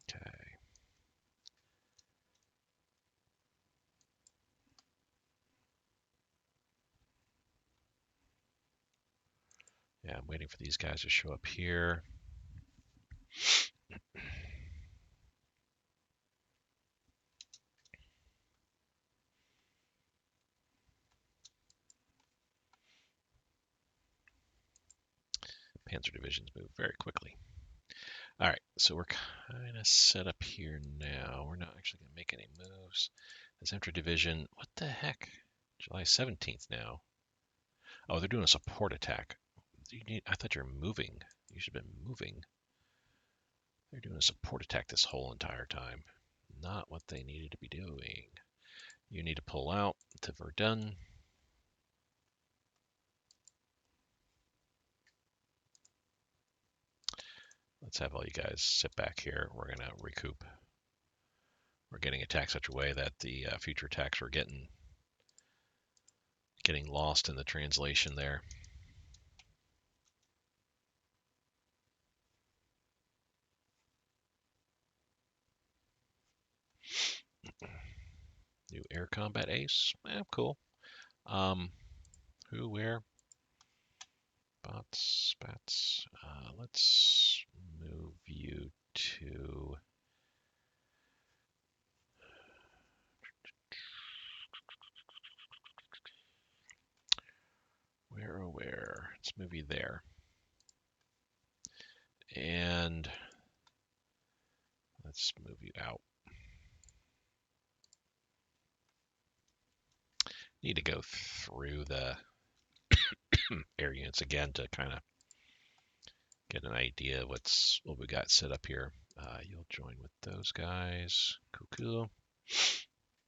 Okay. Yeah, I'm waiting for these guys to show up here. Panzer divisions move very quickly. All right, so we're kind of set up here now. We're not actually going to make any moves. This infantry division, what the heck? July 17th now. Oh, they're doing a support attack. I thought you were moving. You should have been moving. They're doing a support attack this whole entire time. Not what they needed to be doing. You need to pull out to Verdun. Let's have all you guys sit back here. We're going to recoup. We're getting attacked such a way that the future attacks are getting lost in the translation there. New air combat ace. Cool. Who, where? Spats. Let's move you to... Where? Let's move you there. And let's move you out. Need to go through the air units again to kind of get an idea of what we got set up here. You'll join with those guys. Cool.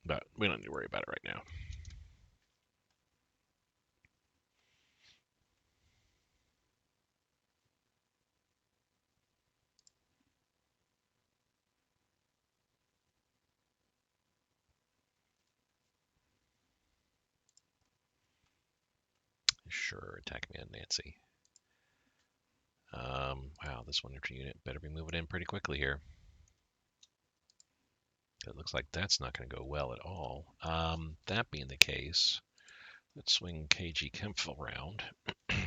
But we don't need to worry about it right now. Sure, attack me on Nancy. Wow, this one infantry unit better be moving in pretty quickly here. It looks like that's not going to go well at all. That being the case, let's swing KG Kempfel around. So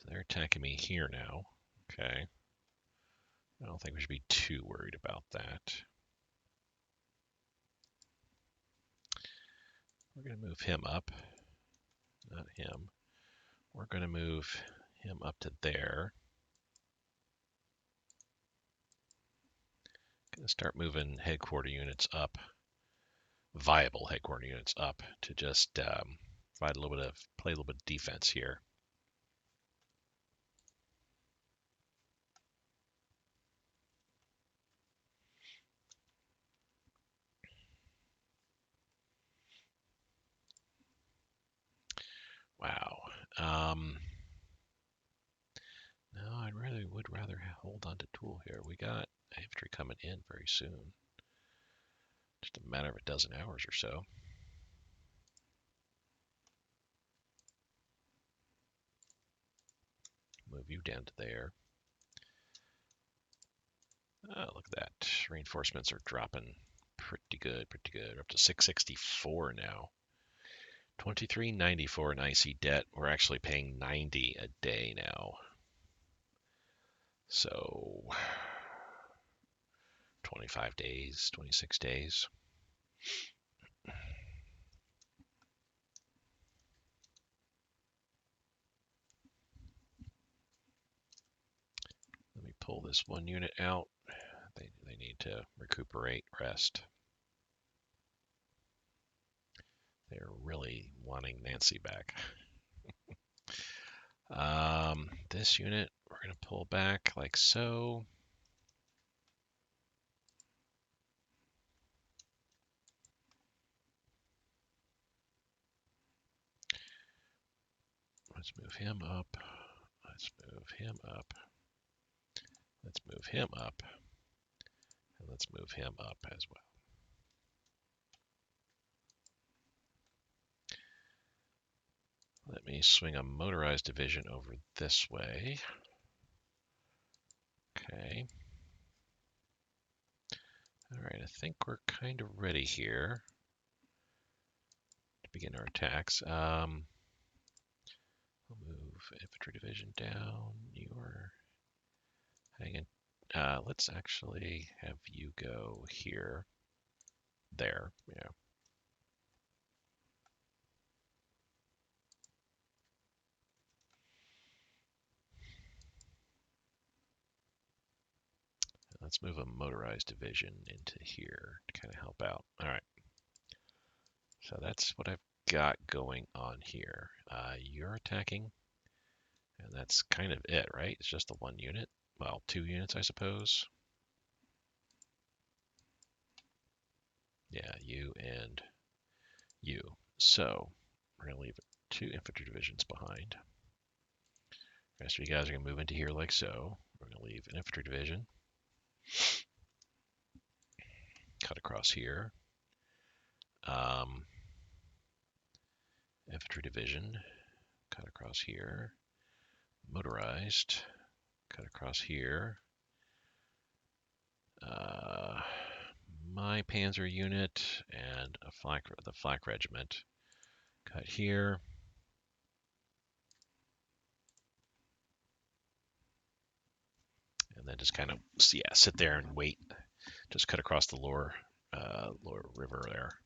they're attacking me here now. Okay. I don't think we should be too worried about that. We're going to move him up. Not him. We're going to move him up to there. Going to start moving headquarter units up, viable headquarter units up, to just play a little bit of defense here. Wow. No, I really would rather hold on to Tool here. We got infantry coming in very soon. Just a matter of a dozen hours or so. Move you down to there. Oh, look at that. Reinforcements are dropping pretty good. We're up to 664 now. 23.94 in IC debt. We're actually paying 90 a day now. So 25 days, 26 days. Let me pull this one unit out. They need to recuperate, rest. They're really wanting Nancy back. This unit, we're going to pull back like so. Let's move him up. Let's move him up. Let's move him up. And let's move him up as well. Let me swing a motorized division over this way. Okay. All right, I think we're kind of ready here to begin our attacks. We'll move infantry division down. You are hanging. Let's actually have you go here. There, yeah. Let's move a motorized division into here to kind of help out. All right. So that's what I've got going on here. You're attacking, and that's kind of it, right? It's just the one unit. Well, 2 units, I suppose. Yeah, you and you. So we're going to leave 2 infantry divisions behind. The rest of you guys are going to move into here like so. We're going to leave an infantry division. Cut across here. Infantry division. Cut across here. Motorized. Cut across here. My panzer unit and the flak regiment. Cut here. And then just kind of sit there and wait. Just cut across the lower river there.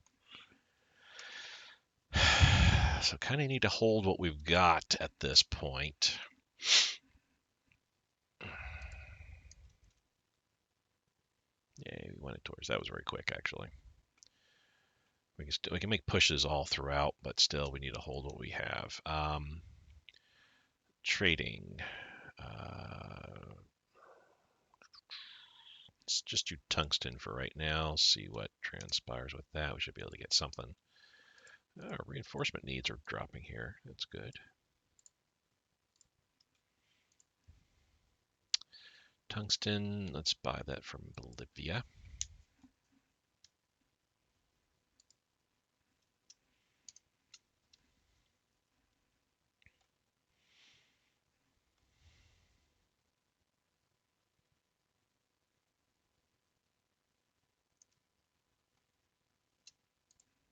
So kind of need to hold what we've got at this point. Yeah, we went it towards. That was very quick, actually. We can make pushes all throughout, but still we need to hold what we have. Trading. Let's just do tungsten for right now. See what transpires with that. We should be able to get something. Our reinforcement needs are dropping here. That's good. Tungsten. Let's buy that from Bolivia.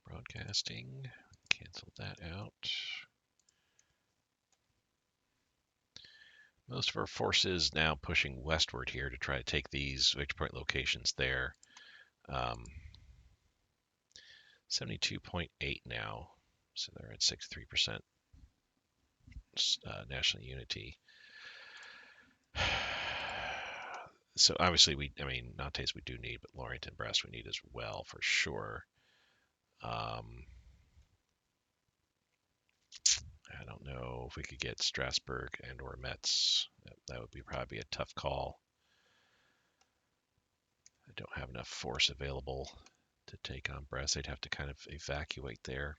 Broadcasting, cancel that out. Most of our forces now pushing westward here to try to take these victory point locations there. 72.8 now, so they're at 63% national unity. So obviously Nantes we do need, but Lorient and Brest we need as well for sure. I don't know if we could get Strasbourg and or Metz. That would be probably a tough call. I don't have enough force available to take on Brest. They'd have to kind of evacuate there.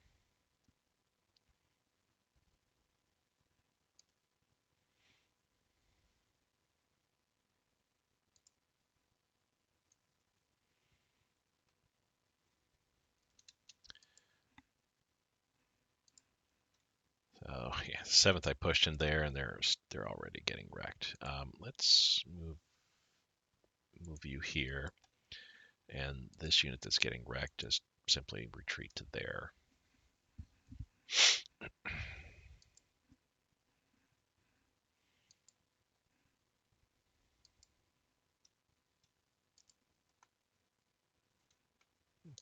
So yeah, 7th I pushed in there, and they're already getting wrecked. Let's move you here, and this unit that's getting wrecked just simply retreat to there.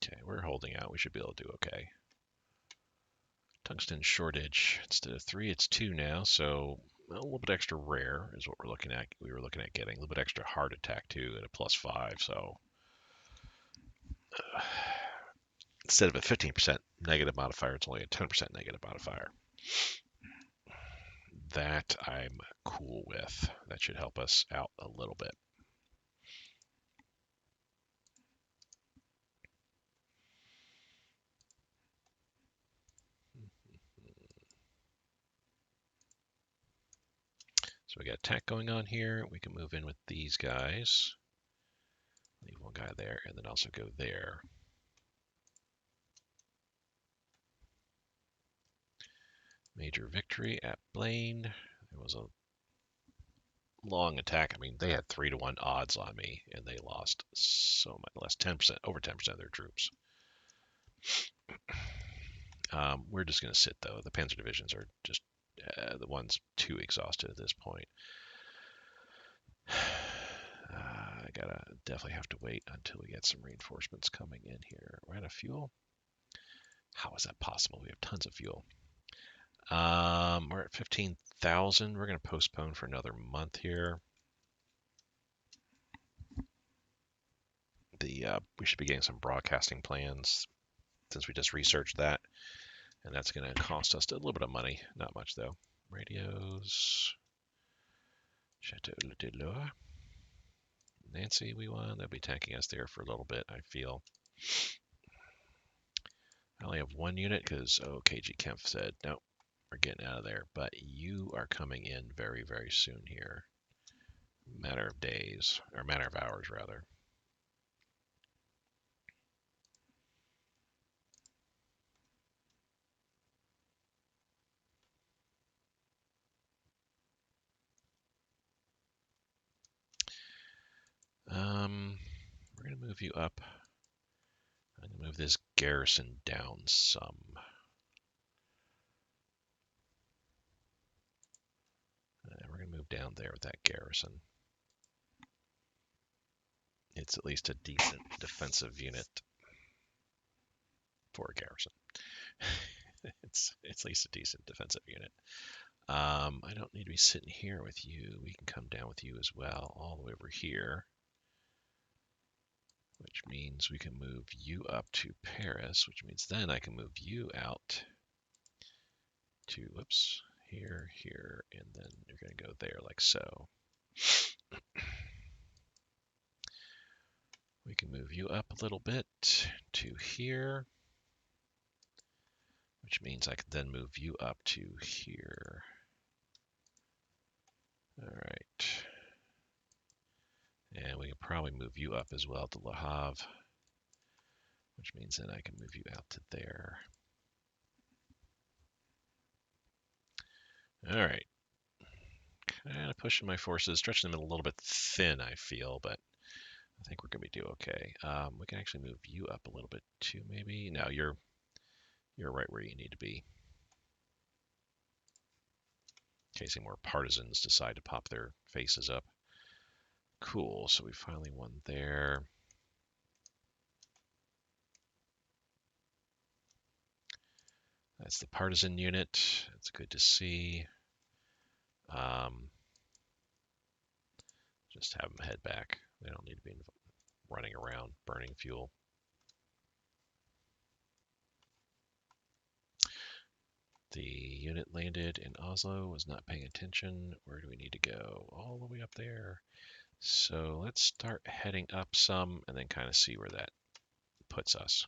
Okay, we're holding out. We should be able to do okay. Tungsten shortage. Instead of 3, it's 2 now, so a little bit extra rare is what we're looking at. We were looking at getting a little bit extra hard attack too at a +5, so instead of a 15% negative modifier, it's only a 10% negative modifier. That I'm cool with. That should help us out a little bit. So we got attack going on here. We can move in with these guys. Leave one guy there, and then also go there. Major victory at Blaine. It was a long attack. I mean, they had 3-to-1 odds on me, and they lost so much less, 10%, over 10% of their troops. We're just going to sit, though. The Panzer divisions are just the ones too exhausted at this point. I gotta definitely have to wait until we get some reinforcements coming in here. We're out of fuel. How is that possible? We have tons of fuel. We're at 15,000. We're going to postpone for another month here. We should be getting some broadcasting plans since we just researched that, and that's going to cost us a little bit of money. Not much though. Radios. Chateau de Loire. Nancy, we won. They'll be tanking us there for a little bit, I feel. I only have one unit because, KG Kempf said, no, we're getting out of there. But you are coming in very, very soon here. Matter of days, or matter of hours, rather. We're going to move you up. I'm going to move this garrison down some. We're going to move down there with that garrison. It's at least a decent defensive unit for a garrison. It's at least a decent defensive unit. I don't need to be sitting here with you. We can come down with you as well, all the way over here. Which means we can move you up to Paris, which means then I can move you out to, whoops, here, here, and then you're going to go there like so. We can move you up a little bit to here, which means I can then move you up to here. All right. And we can probably move you up as well to Le Havre, which means then I can move you out to there. All right. Kind of pushing my forces, stretching them a little bit thin, I feel, but I think we're going to do okay. We can actually move you up a little bit too, maybe. No, you're right where you need to be. In case any more partisans decide to pop their faces up. Cool, so we finally won there. That's the partisan unit. It's good to see. Just have them head back. They don't need to be running around burning fuel. The unit landed in Oslo, was not paying attention. Where do we need to go? All the way up there. So let's start heading up some and then kind of see where that puts us.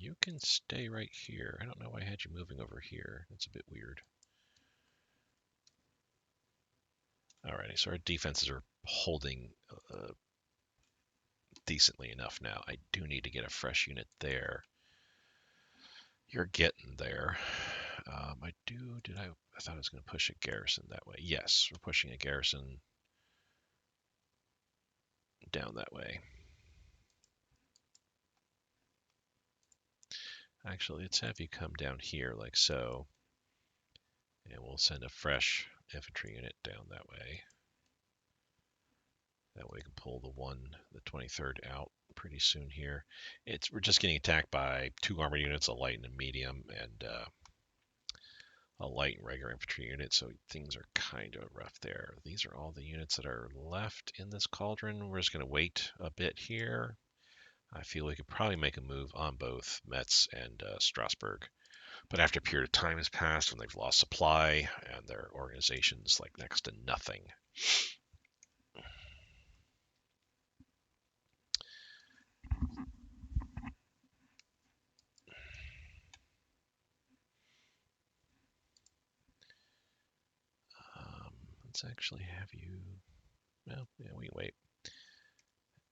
You can stay right here. I don't know why I had you moving over here. That's a bit weird. Alrighty, so our defenses are holding decently enough now. I do need to get a fresh unit there. You're getting there. I thought I was going to push a garrison that way. Yes, we're pushing a garrison down that way. Actually, let's have you come down here like so. And we'll send a fresh infantry unit down that way. That way we can pull the 23rd out pretty soon here. We're just getting attacked by 2 armored units, a light and a medium, and a light and regular infantry unit, so things are kind of rough there. These are all the units that are left in this cauldron. We're just going to wait a bit here. I feel we could probably make a move on both Metz and Strasbourg. But after a period of time has passed, when they've lost supply and their organization's like next to nothing. let's actually have you. Well, yeah, we can wait.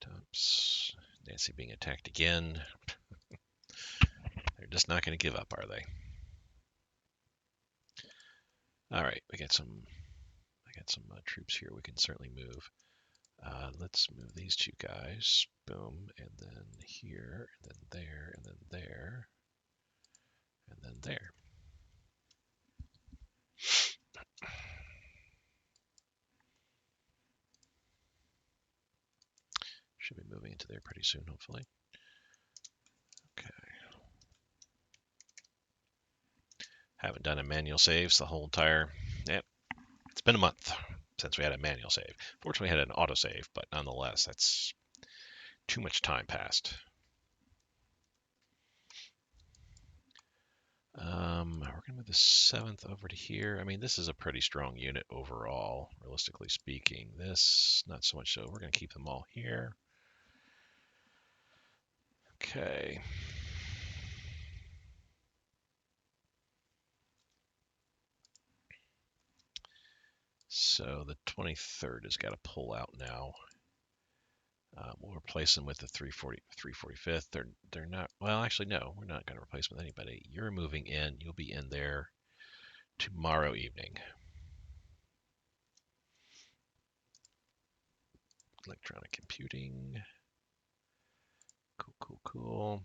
Tops. Nancy being attacked again. They're just not going to give up, are they? All right, I got some troops here. We can certainly move. Let's move these two guys. Boom, and then here, and then there, and then there, and then there. Should be moving into there pretty soon, hopefully. Okay. Haven't done a manual saves the whole entire. Yep, it's been a month since we had a manual save. Fortunately, we had an autosave, but nonetheless, that's too much time passed. We're gonna move the 7th over to here. I mean, this is a pretty strong unit overall, realistically speaking. This, not so much so. We're gonna keep them all here. Okay. So the 23rd has got to pull out now. We'll replace them with the 345th. They're not. Well, actually, no. We're not going to replace them with anybody. You're moving in. You'll be in there tomorrow evening. Electronic computing. Cool.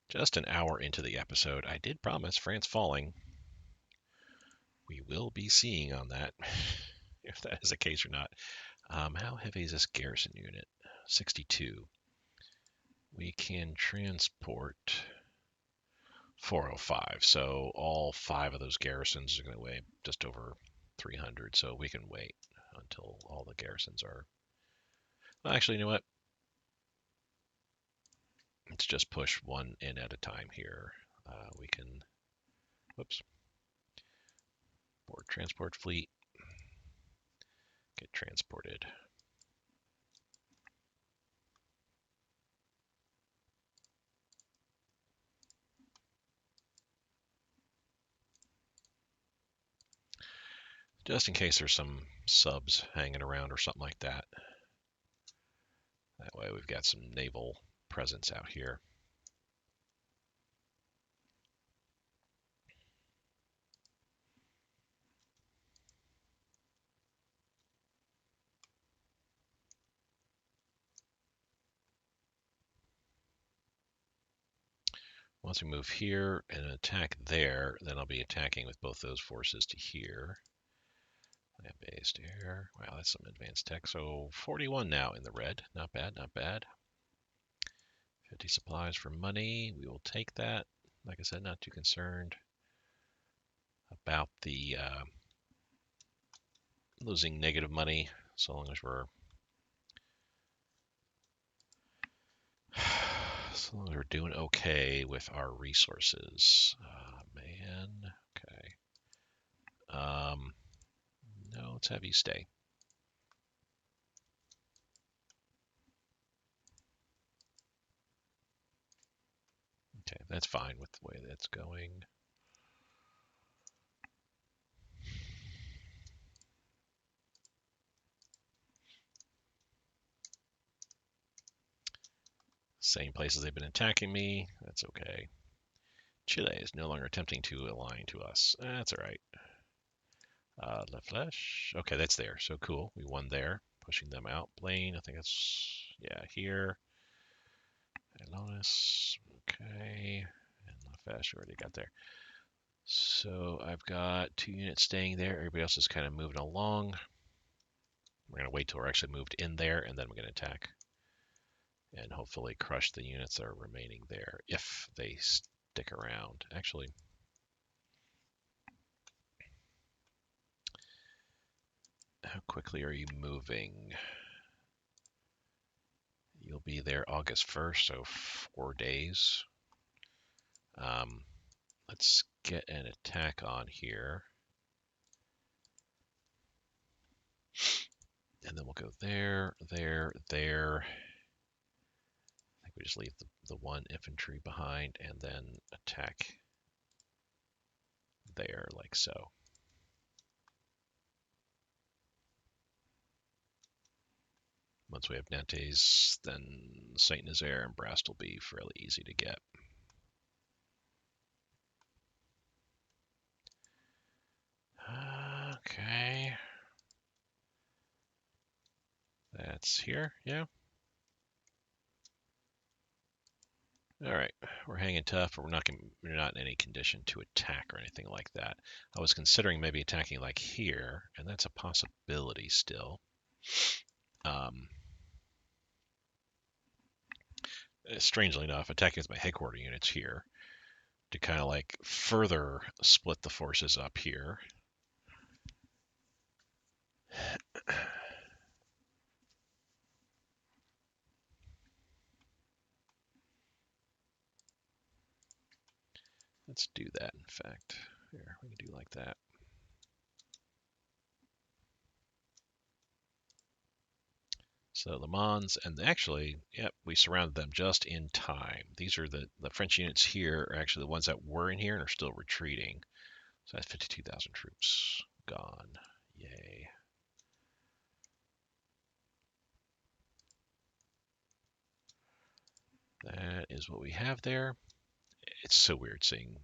Just an hour into the episode, I did promise France falling. We will be seeing on that, if that is the case or not. How heavy is this garrison unit? 62. We can transport 405. So all 5 of those garrisons are going to weigh just over 300. So we can wait until all the garrisons are. Well, actually, you know what? Let's just push one in at a time here. We can. Whoops. Board transport fleet. Get transported. Just in case there's some subs hanging around or something like that. That way we've got some naval presence out here. Once we move here and attack there, then I'll be attacking with both those forces to here. Land-based air. Wow, that's some advanced tech. So 41 now in the red. Not bad, not bad. 50 supplies for money. We will take that. Like I said, not too concerned about the losing negative money, so long as we're doing okay with our resources. Man, okay. No, let's have you stay. Okay, that's fine with the way that's going. Same places they've been attacking me. That's okay. Chile is no longer attempting to align to us. That's all right. La Flèche. Okay, that's there. So cool. We won there. Pushing them out. Blaine, I think that's, yeah, here. Alonis. Okay. And La Flèche already got there. So I've got 2 units staying there. Everybody else is kind of moving along. We're going to wait till we're actually moved in there, and then we're going to attack. And hopefully crush the units that are remaining there, if they stick around. Actually, how quickly are you moving? You'll be there August 1st, so 4 days. Let's get an attack on here. And then we'll go there, there, there. I think We just leave the one infantry behind and then attack there like so. Once we have Nantes, then Saint Nazaire and Brest will be fairly easy to get. Okay. That's here, yeah. All right, we're hanging tough, but we're not in any condition to attack or anything like that. I was considering maybe attacking like here, and that's a possibility still. Strangely enough, attacking with my headquarter units here to kind of like further split the forces up here. Let's do that, in fact. Here, we can do like that. So Le Mans, and actually, yep, we surrounded them just in time. These are the French units here are actually the ones that were in here and are still retreating. So that's 52,000 troops gone. Yay. That is what we have there. It's so weird seeing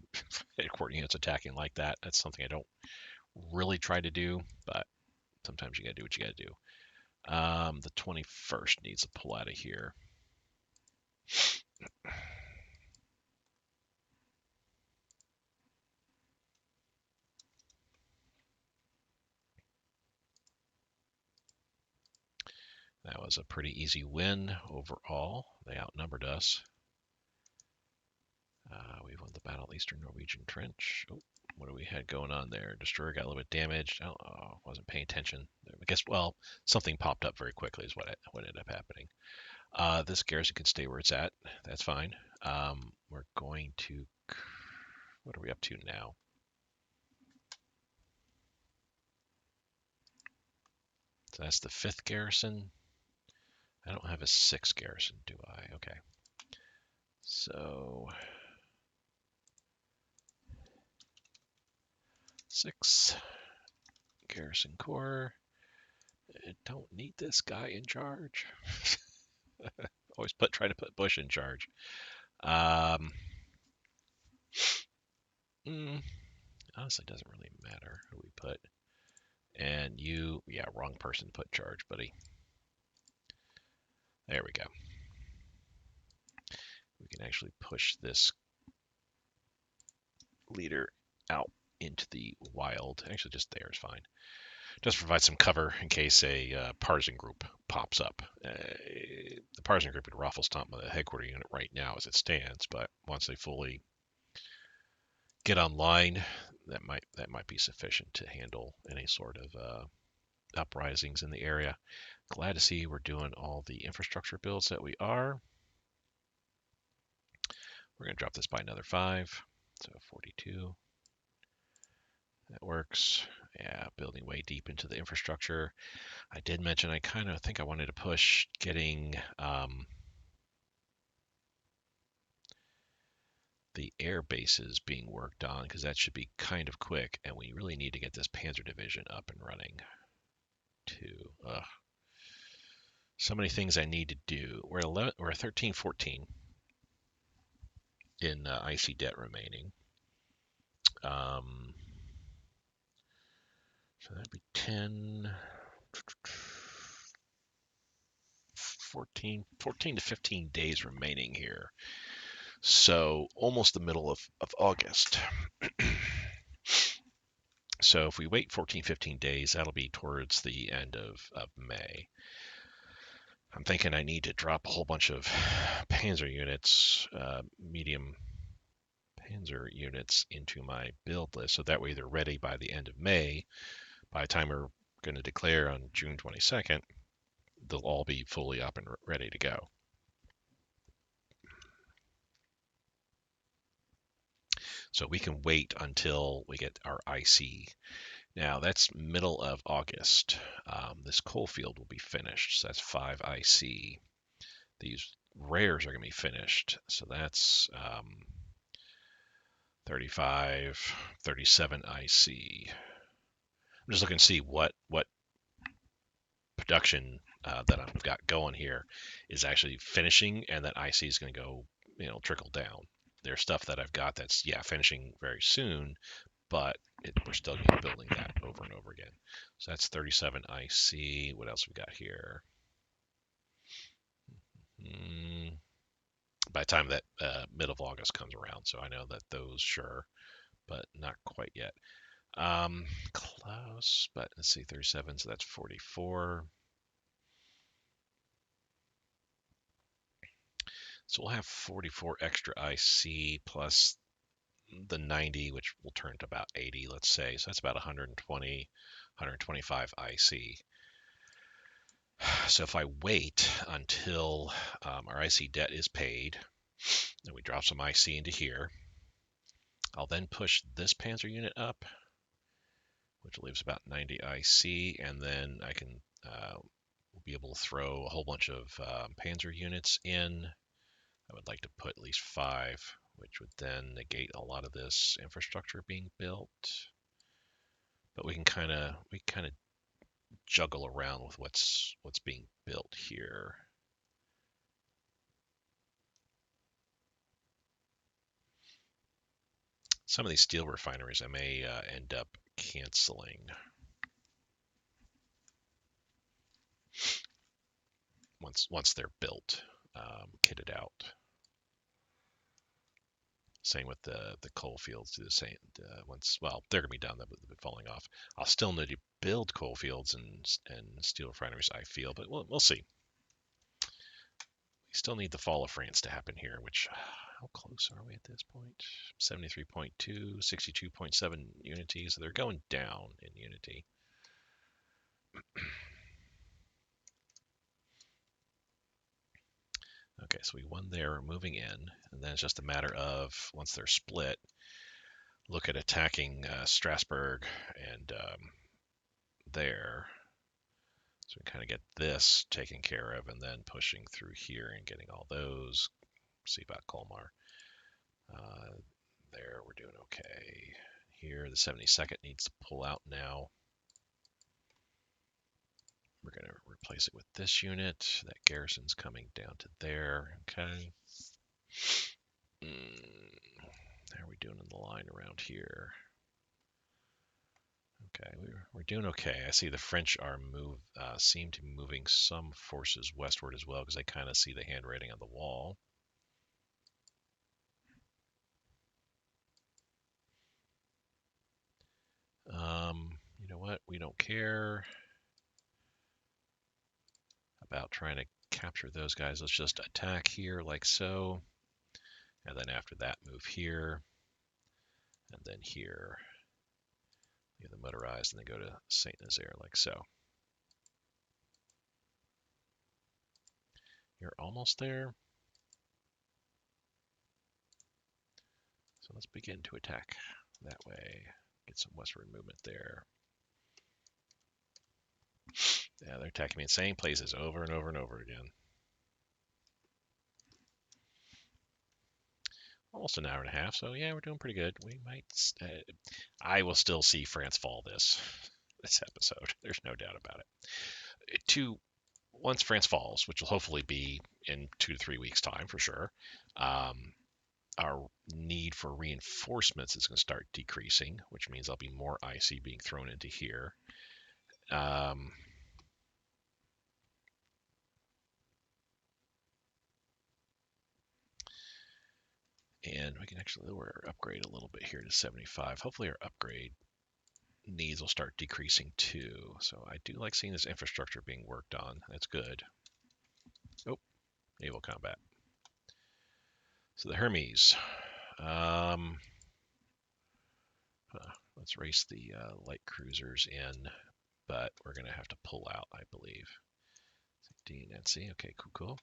headquarter units attacking like that. That's something I don't really try to do, but sometimes you gotta do what you gotta do. The 21st needs to pull out of here. That was a pretty easy win overall. They outnumbered us. We won the battle at Eastern Norwegian Trench. Oh, what do we had going on there? Destroyer got a little bit damaged. I wasn't paying attention. I guess, well, something popped up very quickly is what ended up happening. This garrison can stay where it's at. That's fine. We're going to... What are we up to now? So that's the 5th garrison. I don't have a 6th garrison, do I? Okay. So... 6 garrison corps. I don't need this guy in charge. Always try to put Bush in charge. Honestly, doesn't really matter who we put. And you, yeah, wrong person to put charge, buddy. There we go. We can actually push this leader out into the wild. Actually, just there is fine. Just provide some cover in case a partisan group pops up. The partisan group could raffle stomp the headquarter unit right now as it stands, but once they fully get online, that might be sufficient to handle any sort of uprisings in the area. Glad to see we're doing all the infrastructure builds that we are. We're going to drop this by another 5, so 42. That works. Yeah, building way deep into the infrastructure. I did mention I kind of think I wanted to push getting the air bases being worked on because that should be kind of quick, and we really need to get this Panzer Division up and running too. So many things I need to do. We're 13-14 in IC debt remaining. So that'd be 10, 14 to 15 days remaining here. So almost the middle of August. So if we wait 14, 15 days, that'll be towards the end of May. I'm thinking I need to drop a whole bunch of Panzer units, medium Panzer units into my build list so that way they're ready by the end of May. By the time we're going to declare on June 22nd, they'll all be fully up and ready to go. So we can wait until we get our IC. Now that's middle of August. This coal field will be finished. So that's 5 IC. These rares are going to be finished. So that's 35, 37 IC. I'm just looking to see what production that I've got going here is actually finishing, and that IC is going to go, trickle down. There's stuff that I've got that's finishing very soon, but we're still going to be building that over and over again. So that's 37 IC. What else we got here? By the time that mid of August comes around, so I know that those sure, but not quite yet. Close, but let's see, 37, so that's 44. So we'll have 44 extra IC plus the 90, which will turn to about 80, let's say. So that's about 120, 125 IC. So if I wait until our IC debt is paid, and we drop some IC into here, I'll then push this Panzer unit up, which leaves about 90 IC, and then I can we'll be able to throw a whole bunch of Panzer units in. I would like to put at least 5, which would then negate a lot of this infrastructure being built. But we can kind of juggle around with what's being built here. Some of these steel refineries I may end up canceling once they're built, kitted out. Same with the coal fields. Do the same well, they're gonna be done. They've been falling off. I'll still need to build coal fields and steel refineries, I feel, but we'll see. We still need the fall of France to happen here, which, how close are we at this point? 73.2, 62.7 unity, so they're going down in unity. Okay, so we won there, we're moving in, and then it's just a matter of, once they're split, look at attacking Strasbourg and there. So we kind of get this taken care of, and then pushing through here and getting all those. See about Colmar. There, we're doing okay. Here, the 72nd needs to pull out now. We're going to replace it with this unit. That garrison's coming down to there. Okay. How are we doing in the line around here? Okay, we're doing okay. I see the French are seem to be moving some forces westward as well, because I kind of see the handwriting on the wall. You know what? We don't care about trying to capture those guys. Let's just attack here like so. And then after that, move here. And then here. The motorized, and then go to Saint Nazaire like so. You're almost there. So let's begin to attack that way. Get some westward movement there. Yeah, they're attacking me in the same places over and over and over again. Almost an hour and a half, so yeah, we're doing pretty good. We might, I will still see France fall this episode. There's no doubt about it. Once France falls, which will hopefully be in 2 to 3 weeks' time for sure, our need for reinforcements is going to start decreasing, which means there'll be more IC being thrown into here. And we can actually lower our upgrade a little bit here to 75. Hopefully our upgrade needs will start decreasing too. So I do like seeing this infrastructure being worked on. That's good. Oh, naval combat. So the Hermes. Let's race the light cruisers in, but we're going to have to pull out, I believe. DNC. Okay, cool.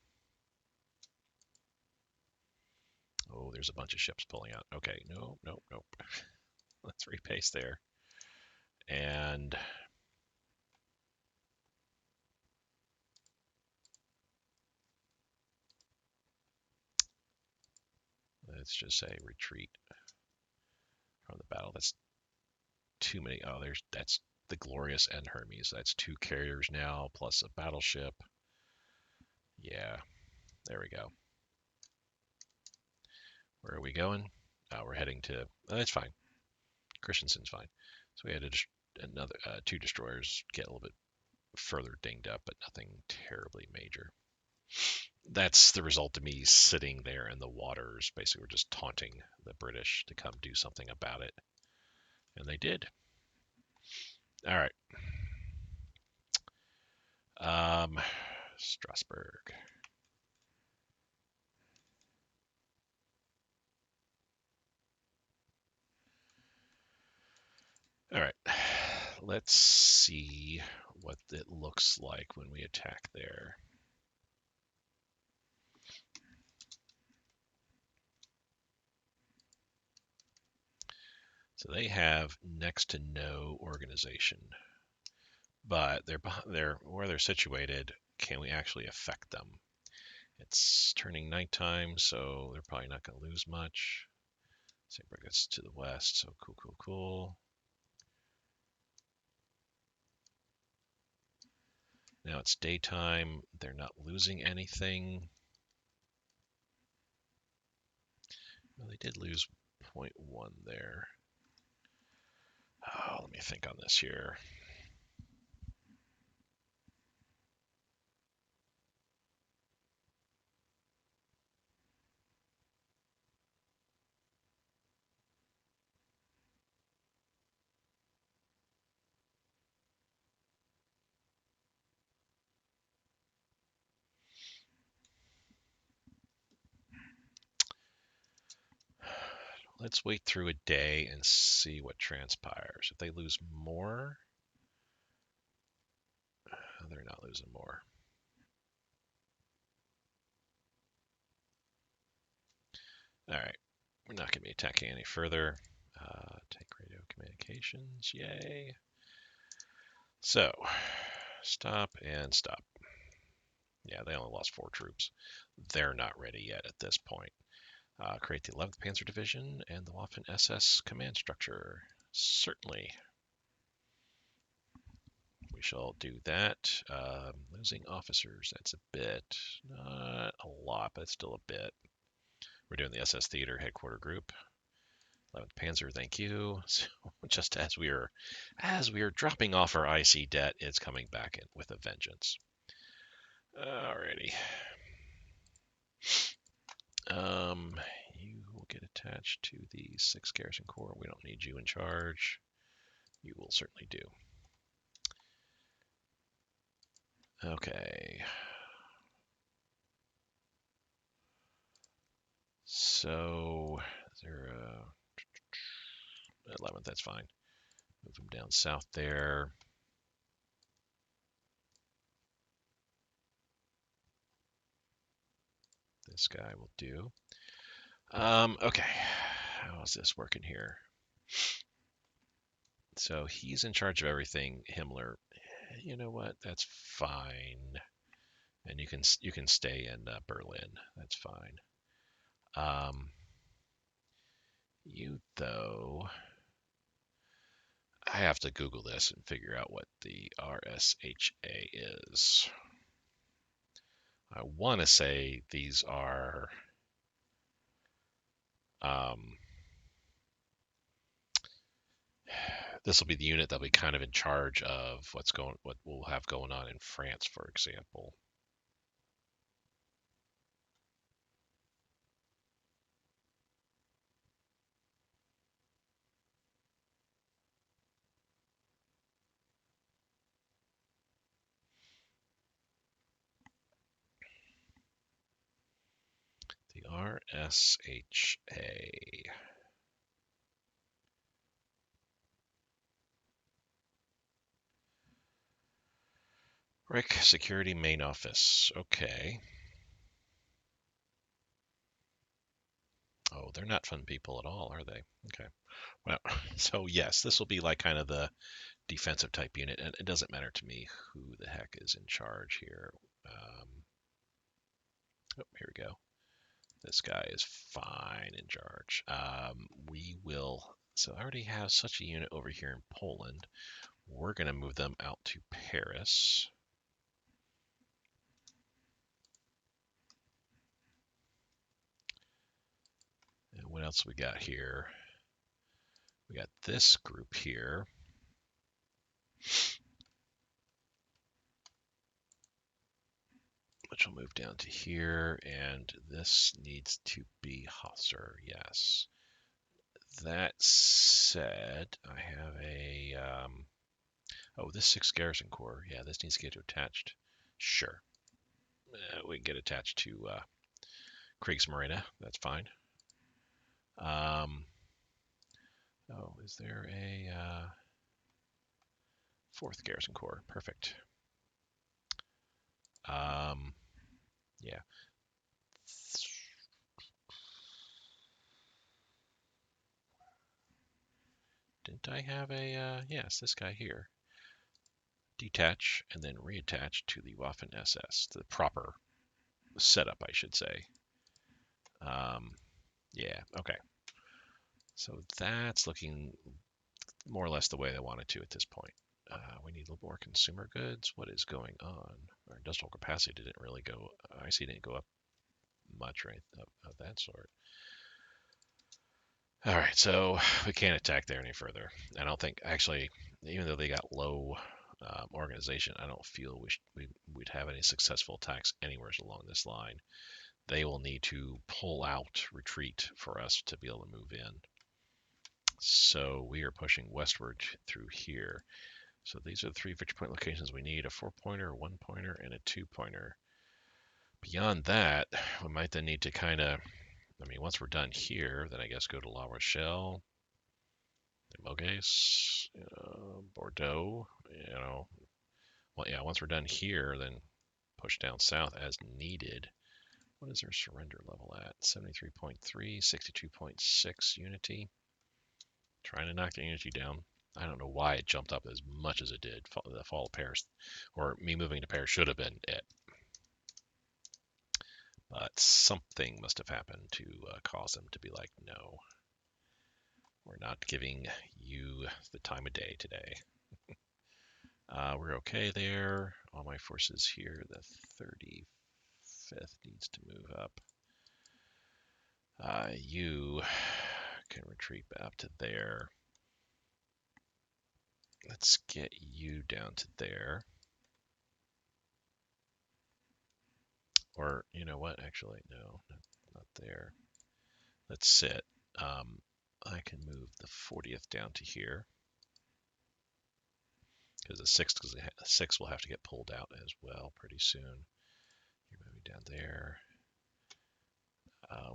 Oh, there's a bunch of ships pulling out. Okay, nope. Let's repaste there. And Let's just say retreat from the battle. That's too many. Oh, that's the Glorious and Hermes. That's 2 carriers now plus a battleship. Yeah, there we go. Where are we going? We're heading to. That's fine. Christensen's fine. So we had another 2 destroyers get a little bit further dinged up, but nothing terribly major. That's the result of me sitting there in the waters. Basically, we're just taunting the British to come do something about it, and they did. All right. Strasbourg. All right. Let's see what it looks like when we attack there. So they have next to no organization, but they're where they're situated. Can we actually affect them? It's turning nighttime, so they're probably not going to lose much. Saber gets to the west, so cool. Now it's daytime. They're not losing anything. Well, they did lose 0.1 there. Oh, let me think on this here. Let's wait through a day and see what transpires. If they lose more, they're not losing more. All right, we're not going to be attacking any further. Take radio communications, yay. So, stop and stop. Yeah, they only lost 4 troops. They're not ready yet at this point. Create the 11th Panzer Division and the Waffen SS command structure. Certainly. We shall do that. Losing officers, that's a bit. Not a lot, but it's still a bit. We're doing the SS Theater Headquarter Group. 11th Panzer, thank you. So just as we are dropping off our IC debt, it's coming back in with a vengeance. Alrighty. You will get attached to the 6th Garrison Corps. We don't need you in charge. You will certainly do. Okay. So, is there a 11th? That's fine. Move them down south there. This guy will do. Okay. How is this working here? So he's in charge of everything. Himmler, you know what? That's fine. And you can stay in Berlin. That's fine. You though, I have to Google this and figure out what the RSHA is. I want to say these are this will be the unit that'll be kind of in charge of what we'll have going on in France, for example. The RSHA. Rick, Security Main Office. Okay. Oh, they're not fun people at all, are they? Okay. Well, so yes, this will be like kind of the defensive type unit, and it doesn't matter to me who the heck is in charge here. Oh, here we go. This guy is fine in charge. We will. So I already have such a unit over here in Poland. We're going to move them out to Paris. And what else we got here? We got this group here. Which will move down to here, and this needs to be Hosser, yes. That said, I have a, oh, this 6 Garrison Corps, yeah, this needs to get attached. Sure. We can get attached to Kriegsmarine, that's fine. Oh, is there a 4th Garrison Corps? Perfect. Yeah. Didn't I have a, yes, this guy here. Detach and then reattach to the Waffen SS, the proper setup, I should say. Yeah, okay. So that's looking more or less the way I want it to at this point. We need a little more consumer goods. What is going on? Our industrial capacity didn't really go, I see didn't go up much or anything of that sort. All right, so we can't attack there any further. I don't think, actually, even though they got low organization, I don't feel we'd have any successful attacks anywhere along this line. They will need to pull out, retreat for us to be able to move in. So we are pushing westward through here. So these are the 3 victory point locations we need: a 4-pointer, a 1-pointer, and a 2-pointer. Beyond that, we might then need to kind of, I mean, once we're done here, then I guess go to La Rochelle, Moges, Bordeaux, Well, yeah, once we're done here, then push down south as needed. What is our surrender level at? 73.3, 62.6 unity. Trying to knock the unity down. I don't know why it jumped up as much as it did. The fall of Paris, or me moving to Paris, should have been it. But something must have happened to cause them to be like, no, we're not giving you the time of day today. We're okay there. All my forces here. The 35th needs to move up. You can retreat back to there. Let's get you down to there. Or, you know what? Actually, no, not there. Let's sit. I can move the 40th down to here. Because the 6th will have to get pulled out as well pretty soon. You're moving down there.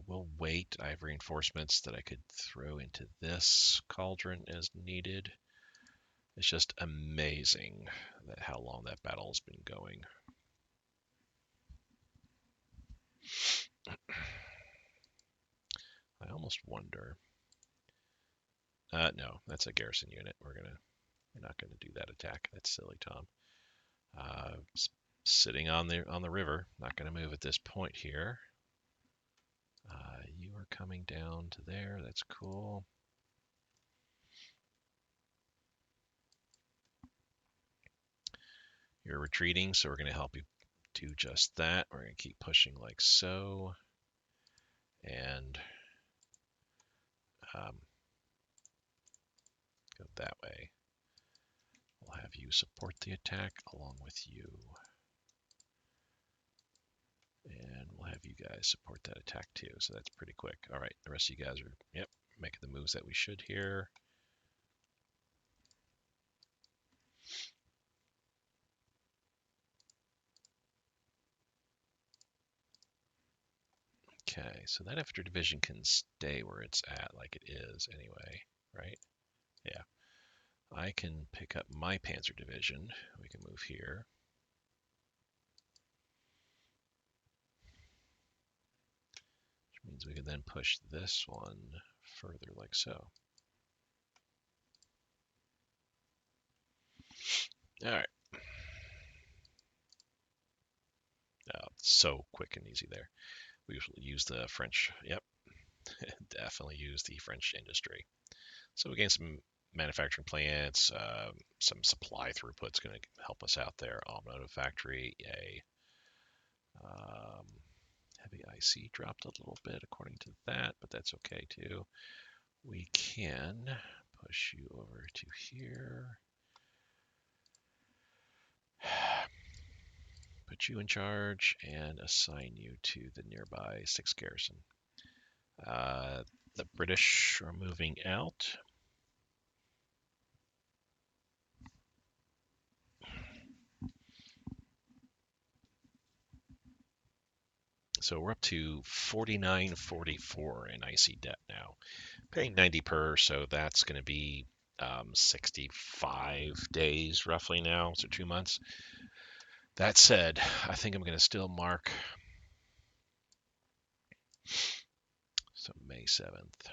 We'll wait. I have reinforcements that I could throw into this cauldron as needed. It's just amazing that how long that battle has been going. I almost wonder. No, that's a garrison unit. We're not gonna do that attack. That's silly, Tom. Sitting on the river. Not gonna move at this point here. You are coming down to there. That's cool. You're retreating, so we're going to help you do just that. We're going to keep pushing like so. And go that way. We'll have you support the attack along with you. And we'll have you guys support that attack too. So that's pretty quick. All right, the rest of you guys are, yep, making the moves that we should here. Okay, so that infantry division can stay where it's at like it is anyway, right? Yeah. I can pick up my panzer division. We can move here. Which means we can then push this one further like so. All right. So quick and easy there. We use the French. Yep, definitely use the French industry. So we gain some manufacturing plants, some supply throughput's going to help us out there. Automotive factory, yay. Um, heavy IC dropped a little bit according to that, but that's okay too. We can push you over to here. Put you in charge and assign you to the nearby 6th Garrison. The British are moving out. So we're up to 49.44 in IC debt now. Paying 90 per, so that's going to be 65 days roughly now, so 2 months. That said, I think I'm going to still mark so May 7th.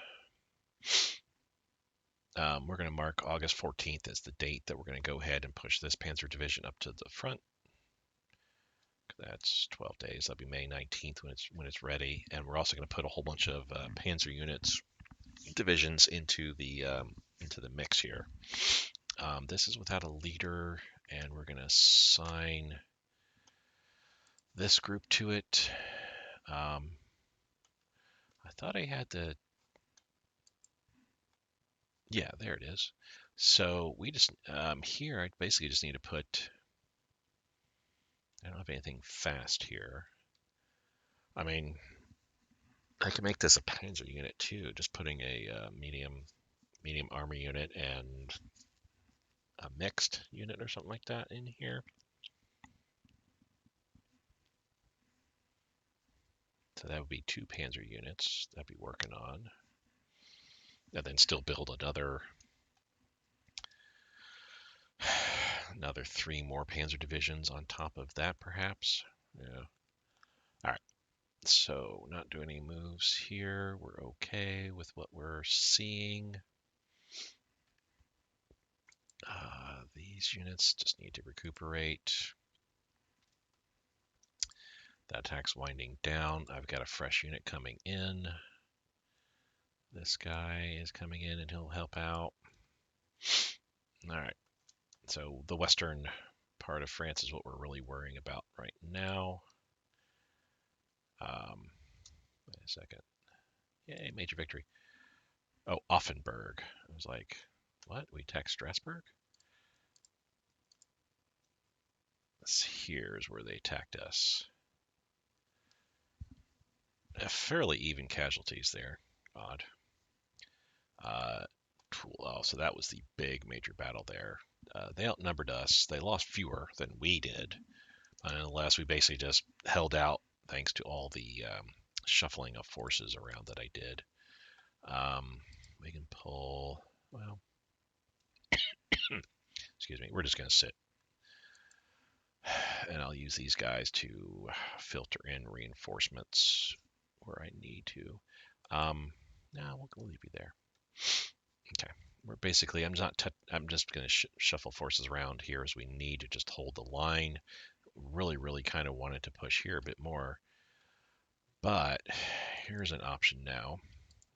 We're going to mark August 14th as the date that we're going to go ahead and push this Panzer Division up to the front. That's 12 days. That'll be May 19th when it's ready, and we're also going to put a whole bunch of Panzer units divisions into the mix here. This is without a leader, and we're going to assign this group to it. I thought I had the, yeah, there it is. So we just, here, I basically just need to put, I don't have anything fast here. I mean, I can make this a Panzer unit too, just putting a medium armor unit and a mixed unit or something like that in here. So that would be 2 Panzer units that I'd be working on. And then still build another 3 more Panzer divisions on top of that, perhaps. Yeah. All right. So not doing any moves here. We're okay with what we're seeing. These units just need to recuperate. That attack's winding down. I've got a fresh unit coming in. This guy is coming in and he'll help out. All right. So the western part of France is what we're really worrying about right now. Wait a second. Yay, major victory. Oh, Offenburg. I was like, what? We attacked Strasbourg? Here's where they attacked us. Fairly even casualties there. Odd. Oh, so that was the big major battle there. They outnumbered us. They lost fewer than we did. Nonetheless, we basically just held out thanks to all the shuffling of forces around that I did. We can pull, well, excuse me, we're just going to sit. And I'll use these guys to filter in reinforcements where I need to. No, we'll leave you there. Okay. We're basically, I'm just going to shuffle forces around here as we need to just hold the line. Really kind of wanted to push here a bit more. But here's an option now.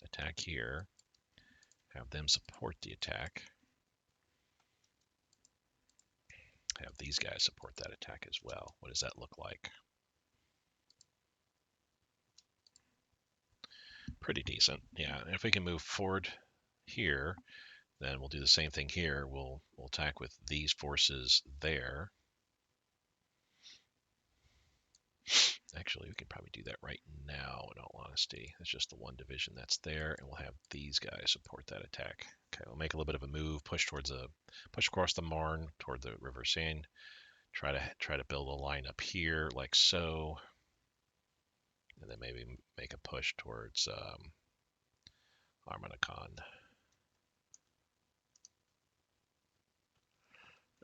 Attack here. Have them support the attack. Have these guys support that attack as well. What does that look like? Pretty decent. Yeah, and if we can move forward here, then we'll do the same thing here. We'll attack with these forces there. Actually, we can probably do that right now, in all honesty. It's just the one division that's there, and we'll have these guys support that attack. Okay, we'll make a little bit of a move, push across the Marne toward the River Seine. Try to build a line up here, like so, and then maybe make a push towards Armenican.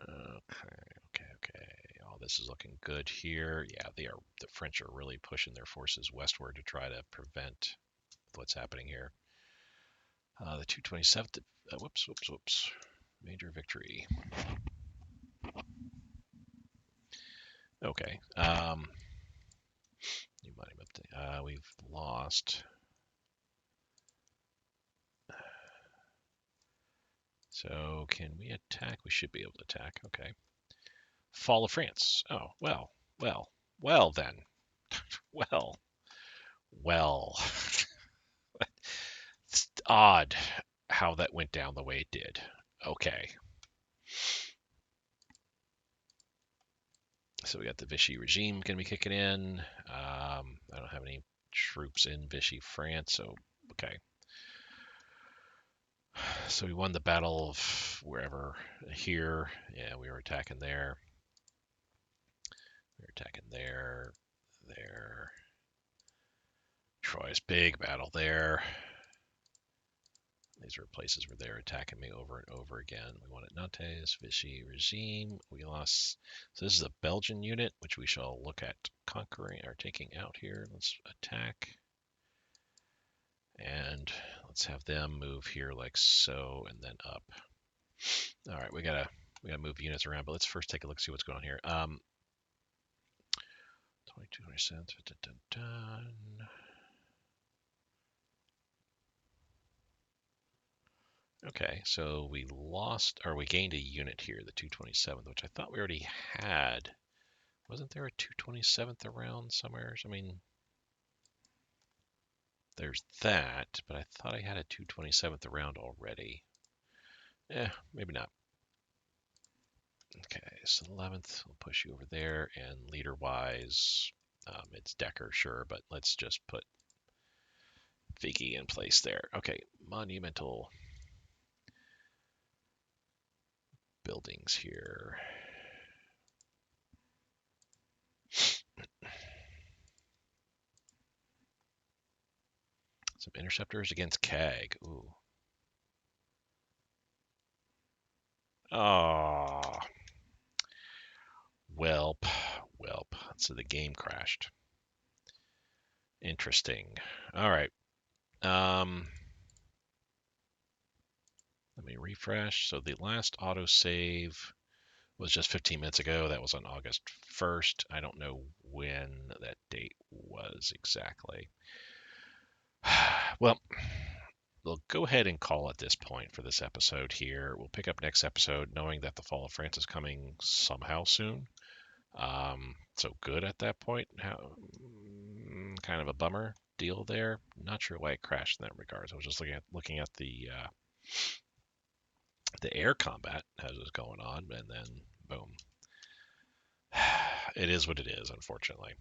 Okay. Oh, this is looking good here. Yeah, the French are really pushing their forces westward to try to prevent what's happening here. The 227th, whoops. Major victory. Okay. New monument something. We've lost. So can we attack? We should be able to attack. Okay. Fall of France. Oh, well then. Well, well. It's odd how that went down the way it did. Okay. So we got the Vichy regime going to be kicking in. I don't have any troops in Vichy, France, so okay. So we won the battle of wherever here. Yeah, we were attacking there. We were attacking there. There. Troy's big battle there. These were places where they were attacking me over and over again. We won at Nantes, Vichy regime. We lost. So this is a Belgian unit, which we shall look at conquering or taking out here. Let's attack. And let's have them move here like so and then up. All right, we gotta move units around, but let's first take a look, see what's going on here. 22%. Okay, so we lost, or we gained a unit here, the 227th, which I thought we already had. Wasn't there a 227th around somewhere? I mean, there's that, but I thought I had a 227th around already. Maybe not. Okay, so the 11th, we'll push you over there, and leader-wise, it's Decker, sure, but let's just put Vicky in place there. Okay, monumental buildings here. Some interceptors against CAG. Ooh. Oh. Welp. So the game crashed. Interesting. All right. Let me refresh. So the last autosave was just 15 minutes ago. That was on August 1st. I don't know when that date was exactly. Well, we'll go ahead and call at this point for this episode here. We'll pick up next episode knowing that the Fall of France is coming somehow soon. So good at that point. Kind of a bummer deal there. Not sure why it crashed in that regards. I was just looking at the air combat as it was going on, and then boom. It is what it is, unfortunately.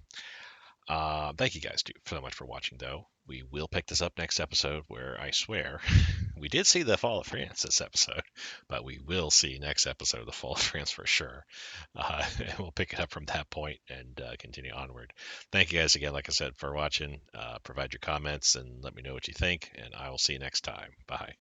Thank you guys so much for watching, though. We will pick this up next episode where I swear we did see the Fall of France this episode, but we will see next episode of the Fall of France for sure. And we'll pick it up from that point and continue onward. Thank you guys again, like I said, for watching. Provide your comments and let me know what you think, and I will see you next time. Bye.